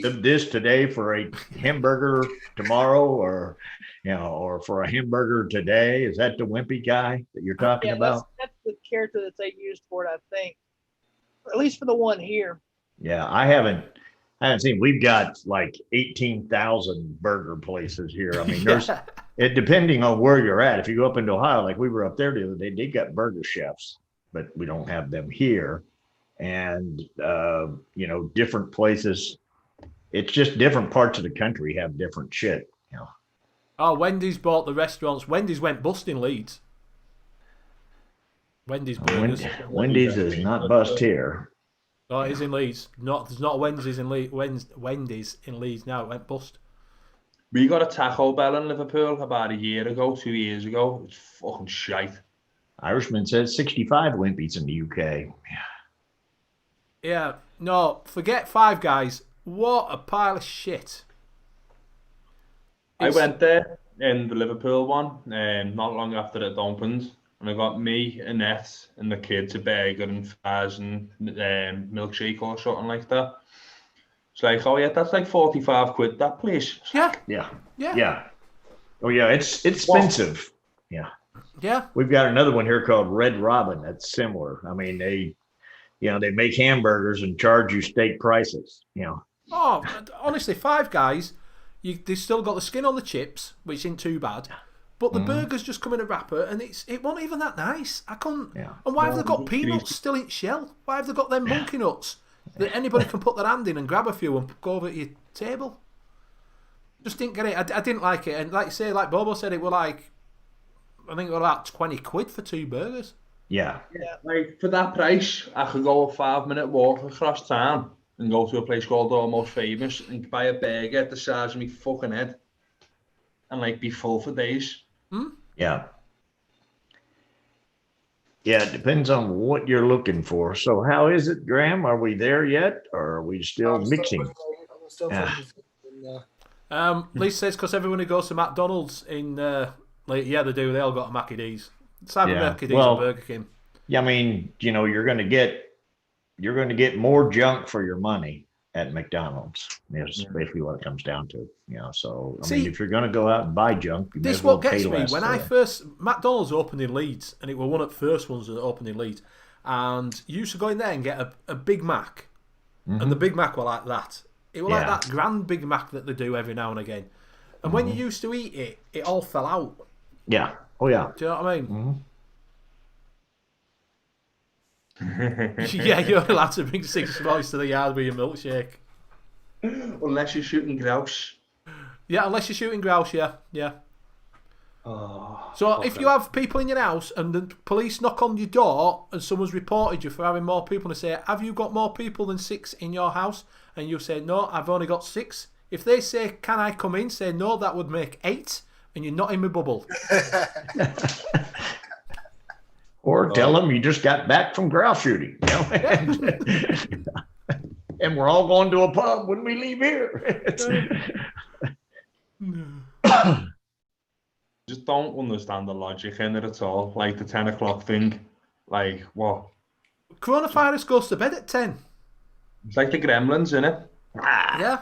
of this today for a hamburger tomorrow, or or for a hamburger today? Is that the wimpy guy that you're talking Yeah, about? that's the character that they used for it, I think. Or at least for the one here. Yeah, I haven't seen. We've got like 18,000 burger places here. I mean, there's Yeah. it depending on where you're at. If you go up into Ohio, like we were up there the other day, they got burger chefs, but we don't have them here. And different places. It's just different parts of the country have different shit. Oh, Wendy's bought the restaurants. Wendy's went bust in Leeds. Wendy's burgers. Wendy's is not bust here. Oh, it is in Leeds. There's not Wendy's in Leeds. Wendy's in Leeds now. It went bust. We got a Taco Bell in Liverpool about 2 years ago. It's fucking shite. Irishman says 65 Wimpies in the UK. Yeah. No, forget Five Guys. What a pile of shit. I went there in the Liverpool one, not long after it opened, and I got me, Annette, and the kids a burger and fries and milkshake or something like that. It's like, oh yeah, that's like 45 quid, that place. Yeah. Yeah. Yeah. Yeah. Oh yeah, it's expensive. Yeah. Yeah. We've got another one here called Red Robin that's similar. I mean, they make hamburgers and charge you steak prices, Oh, honestly, Five Guys, they've still got the skin on the chips, which isn't too bad. But the burgers just come in a wrapper, and it wasn't even that nice. I couldn't. Yeah. And why have they got peanuts still in shell? Why have they got them monkey nuts that anybody can put their hand in and grab a few and go over to your table? Just didn't get it. I didn't like it. And like you say, like Bobo said, it were like, I think it were about 20 quid for 2 burgers. Yeah. Yeah, like for that price, I could go a 5-minute walk across town and go to a place called Almost Famous and buy a burger the size of my fucking head and like be full for days. Yeah. Yeah, it depends on what you're looking for. So how is it, Graham? Are we there yet, or are we still mixing? I'm still Yeah. Lisa says because everyone who goes to McDonald's in, yeah, they do. They all got a Mackie D's. It's either Yeah. Mackie D's Well, or Burger King. Yeah, I mean, you're going to get more junk for your money at McDonald's. That's basically what it comes down to. So I mean, if you're going to go out and buy junk, you may This as well what gets pay me less when for it. McDonald's opened in Leeds, and it were one of the first ones that opened in Leeds, and you used to go in there and get a Big Mac, and the Big Mac were like that. It was like Yeah. that grand Big Mac that they do every now and again, and when you used to eat it, it all fell out. Yeah. Oh yeah. Do you know what I mean? Yeah, you're allowed to bring 6 boys to the yard with your milkshake. Unless you're shooting grouse. Yeah, unless you're shooting grouse, yeah. Oh, So if you have people in your house and the police knock on your door and someone's reported you for having more people, and they say, have you got more people than 6 in your house? And you say, no, I've only got 6. If they say, can I come in? Say, no, that would make 8, and you're not in my bubble. Or tell them you just got back from grouse shooting. And we're all going to a pub when we leave here. just don't understand the logic in it at all. Like the 10 o'clock thing. Like, what? Coronavirus goes to bed at 10. It's like the gremlins, innit? Yeah.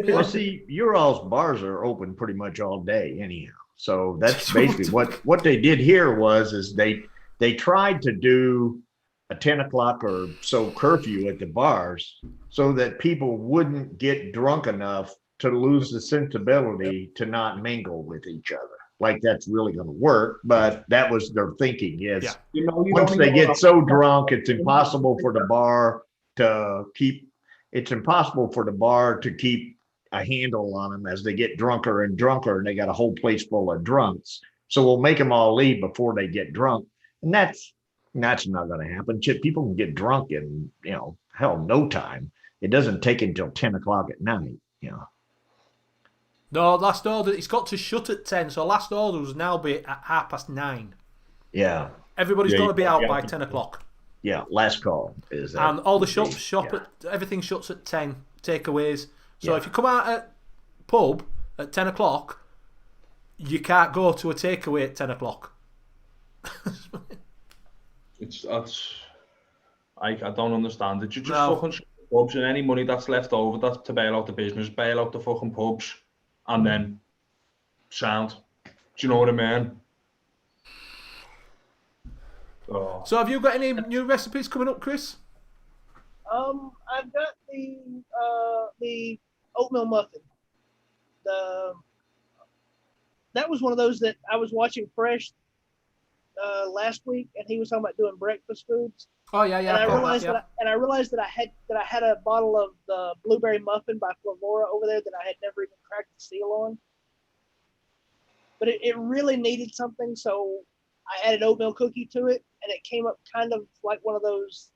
Well, see, your all's bars are open pretty much all day anyhow. So that's basically what they did here is they tried to do a 10 o'clock or so curfew at the bars so that people wouldn't get drunk enough to lose the sensibility to not mingle with each other. Like that's really going to work, but that was their thinking is once they get so drunk, it's impossible for the bar to keep a handle on them as they get drunker and drunker, and they got a whole place full of drunks. So we'll make them all leave before they get drunk. And that's not going to happen. People can get drunk in, no time. It doesn't take until 10 o'clock at night, No, last order, it's got to shut at 10, so last order was now be at 9:30. Yeah. Everybody's got to be out by 10 o'clock. Yeah, last call is that. And all the shops everything shuts at 10, takeaways. So if you come out at pub at 10 o'clock, you can't go to a takeaway at 10 o'clock. I don't understand it. You just No. fucking shut the pubs, and any money that's left over that's to bail out the business, bail out the fucking pubs, and then sound. Do you know what I mean? Oh. So have you got any new recipes coming up, Chris? I've got the oatmeal muffin. That was one of those that I was watching Fresh last week, and he was talking about doing breakfast foods. Oh yeah, yeah. And I I've got realized that, that I realized that I had a bottle of the blueberry muffin by Flavora over there that I had never even cracked the seal on. But it really needed something, so I added oatmeal cookie to it, and it came up kind of like one of those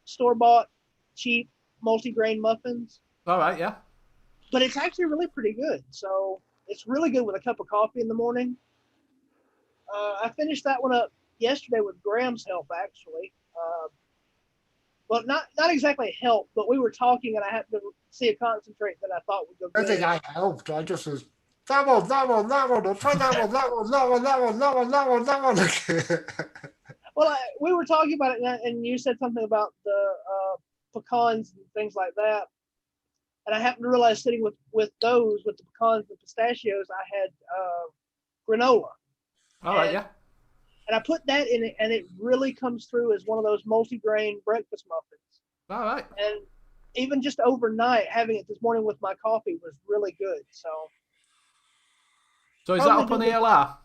store-bought, cheap, multi-grain muffins. All right, yeah. But it's actually really pretty good. So it's really good with a cup of coffee in the morning. I finished that one up yesterday with Graham's help, actually. Well, not exactly help, but we were talking, and I happened to see a concentrate that I thought would go I good. think I helped. I just was that one, try that one, that one. Well, we were talking about it, and you said something about the pecans and things like that. And I happened to realize sitting with the pecans and pistachios, I had granola. All right, yeah. And I put that in it, and it really comes through as one of those multi-grain breakfast muffins. All right. And even just overnight, having it this morning with my coffee was really good. So is that up on ELR?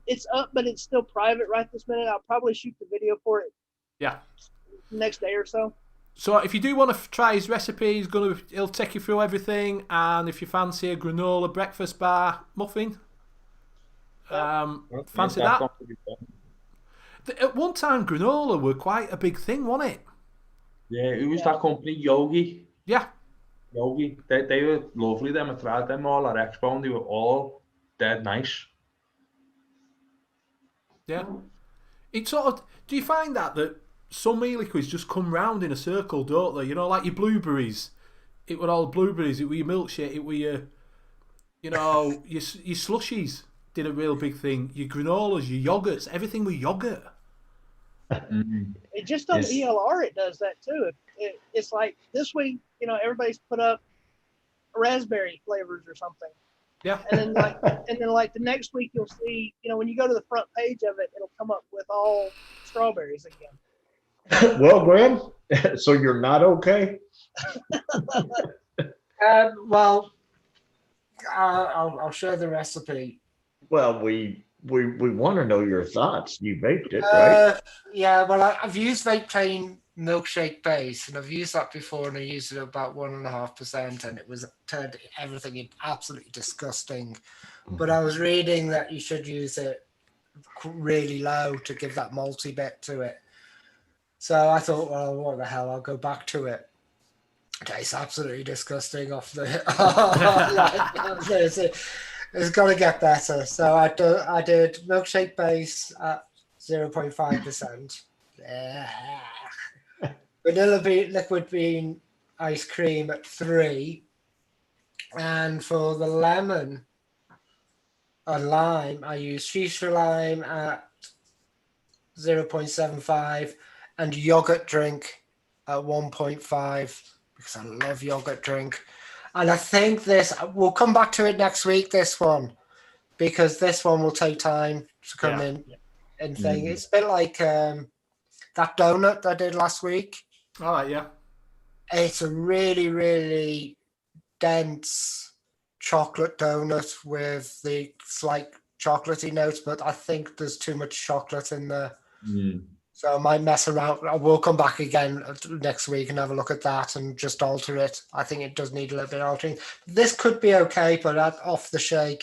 It's up, but it's still private right this minute. I'll probably shoot the video for it. Yeah. Next day or so. So if you do want to try his recipe, he'll take you through everything. And if you fancy a granola breakfast bar muffin, fancy that. At one time, granola were quite a big thing, wasn't it? Yeah, who was that company? Yogi. Yeah. Yogi. They were lovely. Them, I tried them all at Expo, and they were all dead nice. Yeah. It sort of. Do you find that some e-liquids just come round in a circle, don't they? You know, like your blueberries. It were all blueberries. It were your milkshake. It were your, your slushies did a real big thing. Your granolas, your yogurts, everything with yogurt. It just on ELR, it does that too. It's like this week, everybody's put up raspberry flavors or something. Yeah. And then like the next week you'll see, when you go to the front page of it, it'll come up with all strawberries again. Well, Graham, so you're not okay? Well, I'll share the recipe. Well, we want to know your thoughts. You baked it, right? Yeah, well, I've used Vaping milkshake base, and I've used that before, and I used it about 1.5%, and it turned everything absolutely disgusting. But I was reading that you should use it really low to give that malty bit to it. So I thought, well, what the hell? I'll go back to it. It tastes absolutely disgusting off the. It's got to get better. So I did milkshake base at 0.5%. Vanilla bean, liquid bean ice cream at 3%. And for the lemon and lime, I used shisha lime at 0.75 and yogurt drink at 1.5 because I love yogurt drink. And I think we'll come back to it next week, this one, because this one will take time to come in and thing. It's a bit like that donut I did last week. All right, yeah. It's a really, really dense chocolate donut with the slight chocolatey notes, but I think there's too much chocolate in there. So I might mess around. I will come back again next week and have a look at that and just alter it. I think it does need a little bit of altering. This could be okay, but off the shake.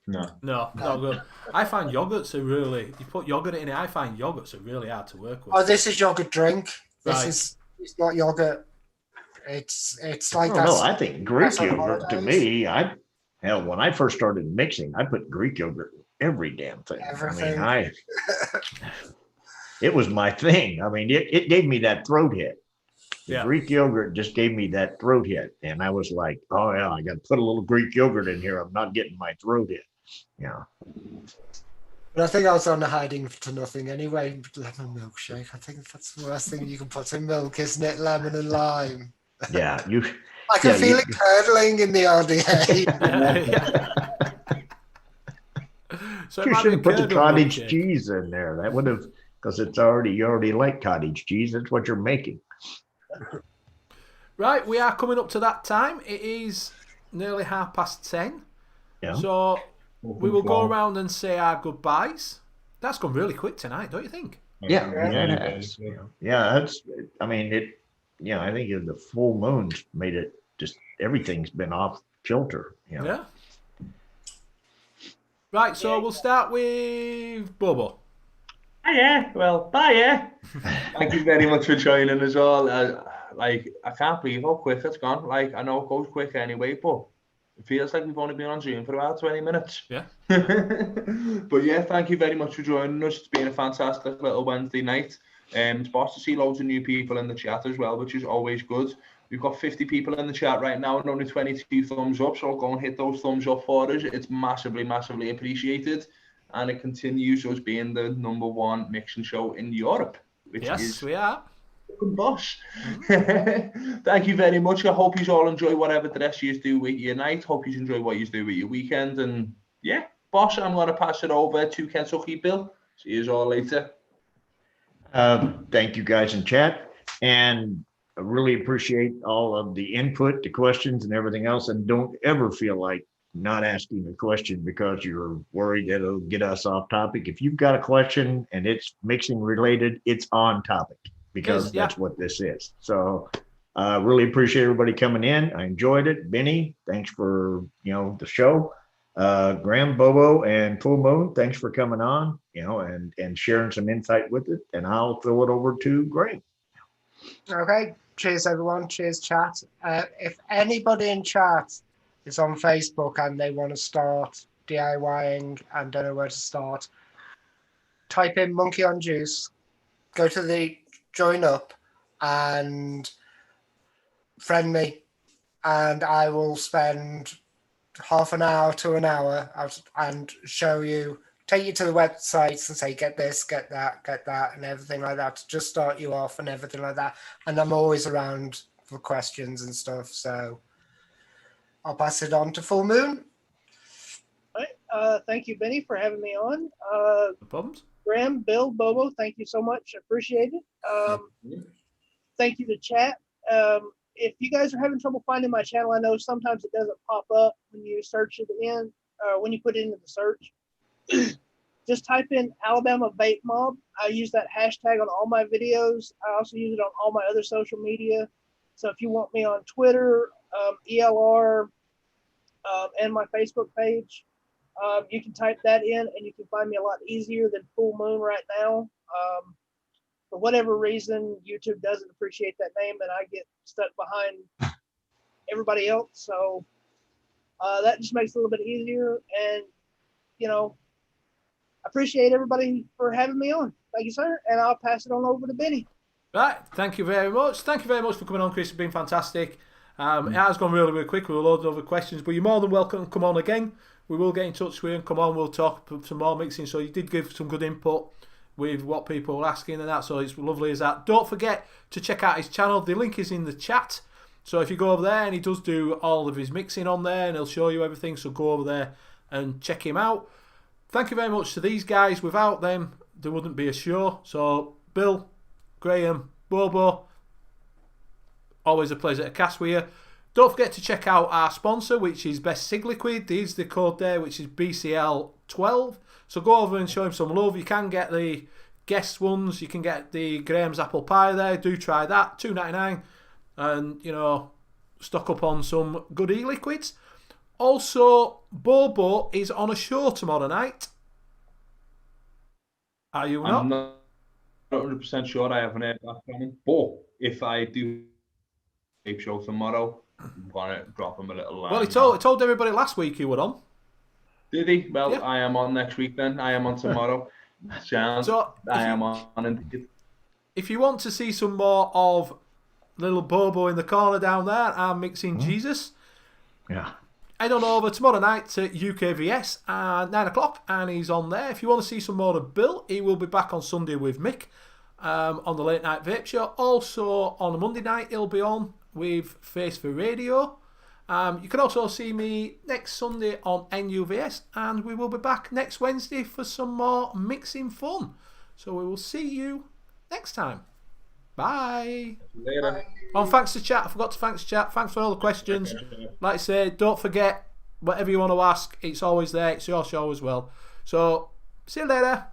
No, not good. I find yogurts are really. You put yogurt in it. I find yogurts are really hard to work with. Oh, this is yogurt drink. Right. It's not yogurt. It's like I don't know. I think Greek yogurt to me. When I first started mixing, I put Greek yogurt in every damn thing. Everything. I mean, it was my thing. I mean, it gave me that throat hit. The Greek yogurt just gave me that throat hit. And I was like, oh, yeah, I got to put a little Greek yogurt in here. I'm not getting my throat hit. Yeah. But I think I was on the hiding to nothing anyway. Lemon milkshake. I think that's the worst thing you can put in milk, isn't it? Lemon and lime. Yeah, I can Yeah, feel it curdling in the RDA. So it you might should be a have put the curdle cottage milkshake. cheese in there. That would have, because you already like cottage cheese. That's what you're making. Right, we are coming up to that time. It is nearly 10:30. Yeah. So we will go Flown. around and say our goodbyes. That's gone really quick tonight, don't you think? Yeah, Yeah. yeah, it has. Yeah, that's. I mean, it. Yeah, I think the full moon's made it just everything's been off kilter. You know? Yeah. Right, so we'll start with Bobo. Hiya. Well, bye. Thank you very much for joining us all. I can't believe how quick it's gone. Like, I know it goes quick anyway, but it feels like we've only been on Zoom for about 20 minutes. Yeah. But yeah, thank you very much for joining us. It's been a fantastic little Wednesday night. It's nice to see loads of new people in the chat as well, which is always good. We've got 50 people in the chat right now and only 22 thumbs up, so go and hit those thumbs up for us. It's massively, massively appreciated. And it continues us being the #1 mixing show in Europe, which Yes, is we are. fucking boss. Thank you very much. I hope you all enjoy whatever the rest you do with your night. Hope you enjoy what you do with your weekend. And yeah, boss, I'm going to pass it over to Kentucky Bill. See you all later. Thank you guys in chat, and I really appreciate all of the input, the questions, and everything else. And don't ever feel like not asking a question because you're worried that it'll get us off topic. If you've got a question and it's mixing related, it's on topic because Yes, yeah. that's what this is. So really appreciate everybody coming in. I enjoyed it. Benny, thanks for the show. Graham, Bobo, and Full Moon, thanks for coming on, and sharing some insight with it. And I'll throw it over to Graham. Okay. Cheers, everyone. Cheers, chat. If anybody in chat is on Facebook and they want to start DIYing and don't know where to start, type in Monkey on Juice, go to the join up and friend me, and I will spend half an hour to an hour and show you, take you to the websites and say, get this, get that, and everything like that to just start you off and everything like that. And I'm always around for questions and stuff. So I'll pass it on to Full Moon. All right. Thank you, Benny, for having me on. No problems. Graham, Bill, Bobo, thank you so much. Appreciate it. Thank you to chat. If you guys are having trouble finding my channel, I know sometimes it doesn't pop up when you search it in, when you put it into the search. Just type in Alabama Vape Mob. I use that hashtag on all my videos. I also use it on all my other social media. So if you want me on Twitter, ELR, and my Facebook page, you can type that in and you can find me a lot easier than Full Moon right now. For whatever reason, YouTube doesn't appreciate that name and I get stuck behind everybody else. So that just makes it a little bit easier. And, I appreciate everybody for having me on. Thank you, sir. And I'll pass it on over to Benny. Right, thank you very much. Thank you very much for coming on, Chris. It's been fantastic. It has gone really, really quick with a load of other questions, but you're more than welcome to come on again. We will get in touch with you and come on. We'll talk some more mixing. So you did give some good input with what people were asking and that, so it's lovely as that. Don't forget to check out his channel. The link is in the chat. So if you go over there, and he does do all of his mixing on there, and he'll show you everything, so go over there and check him out. Thank you very much to these guys. Without them, there wouldn't be a show. So Bill, Graham, Bobo, always a pleasure to cast with you. Don't forget to check out our sponsor, which is Best Sig Liquid. There's the code there, which is BCL12. So go over and show him some love. You can get the guest ones. You can get the Graham's Apple Pie there. Do try that. $2.99. And, stock up on some good e-liquids. Also, Bobo is on a show tomorrow night. Are you not? I'm not 100% sure. I haven't heard back from him. But if I do a show tomorrow, I'm going to drop him a little line. Well, he told everybody last week he were on. Did he? Well, Yeah. I am on next week then. I am on tomorrow. Sounds. So, I am on indeed. if you want to see some more of little Bobo in the corner down there, I'm mixing Jesus. Yeah. head on over tomorrow night to UKVS at 9 o'clock, and he's on there. If you want to see some more of Bill, he will be back on Sunday with Mick on the Late Night Vape Show. Also, on a Monday night, he'll be on with Face for Radio. You can also see me next Sunday on NUVS, and we will be back next Wednesday for some more mixing fun. So we will see you next time. Bye. Later. Oh, thanks to chat. I forgot to thanks chat. Thanks for all the questions. Like I say, don't forget, whatever you want to ask, it's always there. It's your show as well. So, see you later.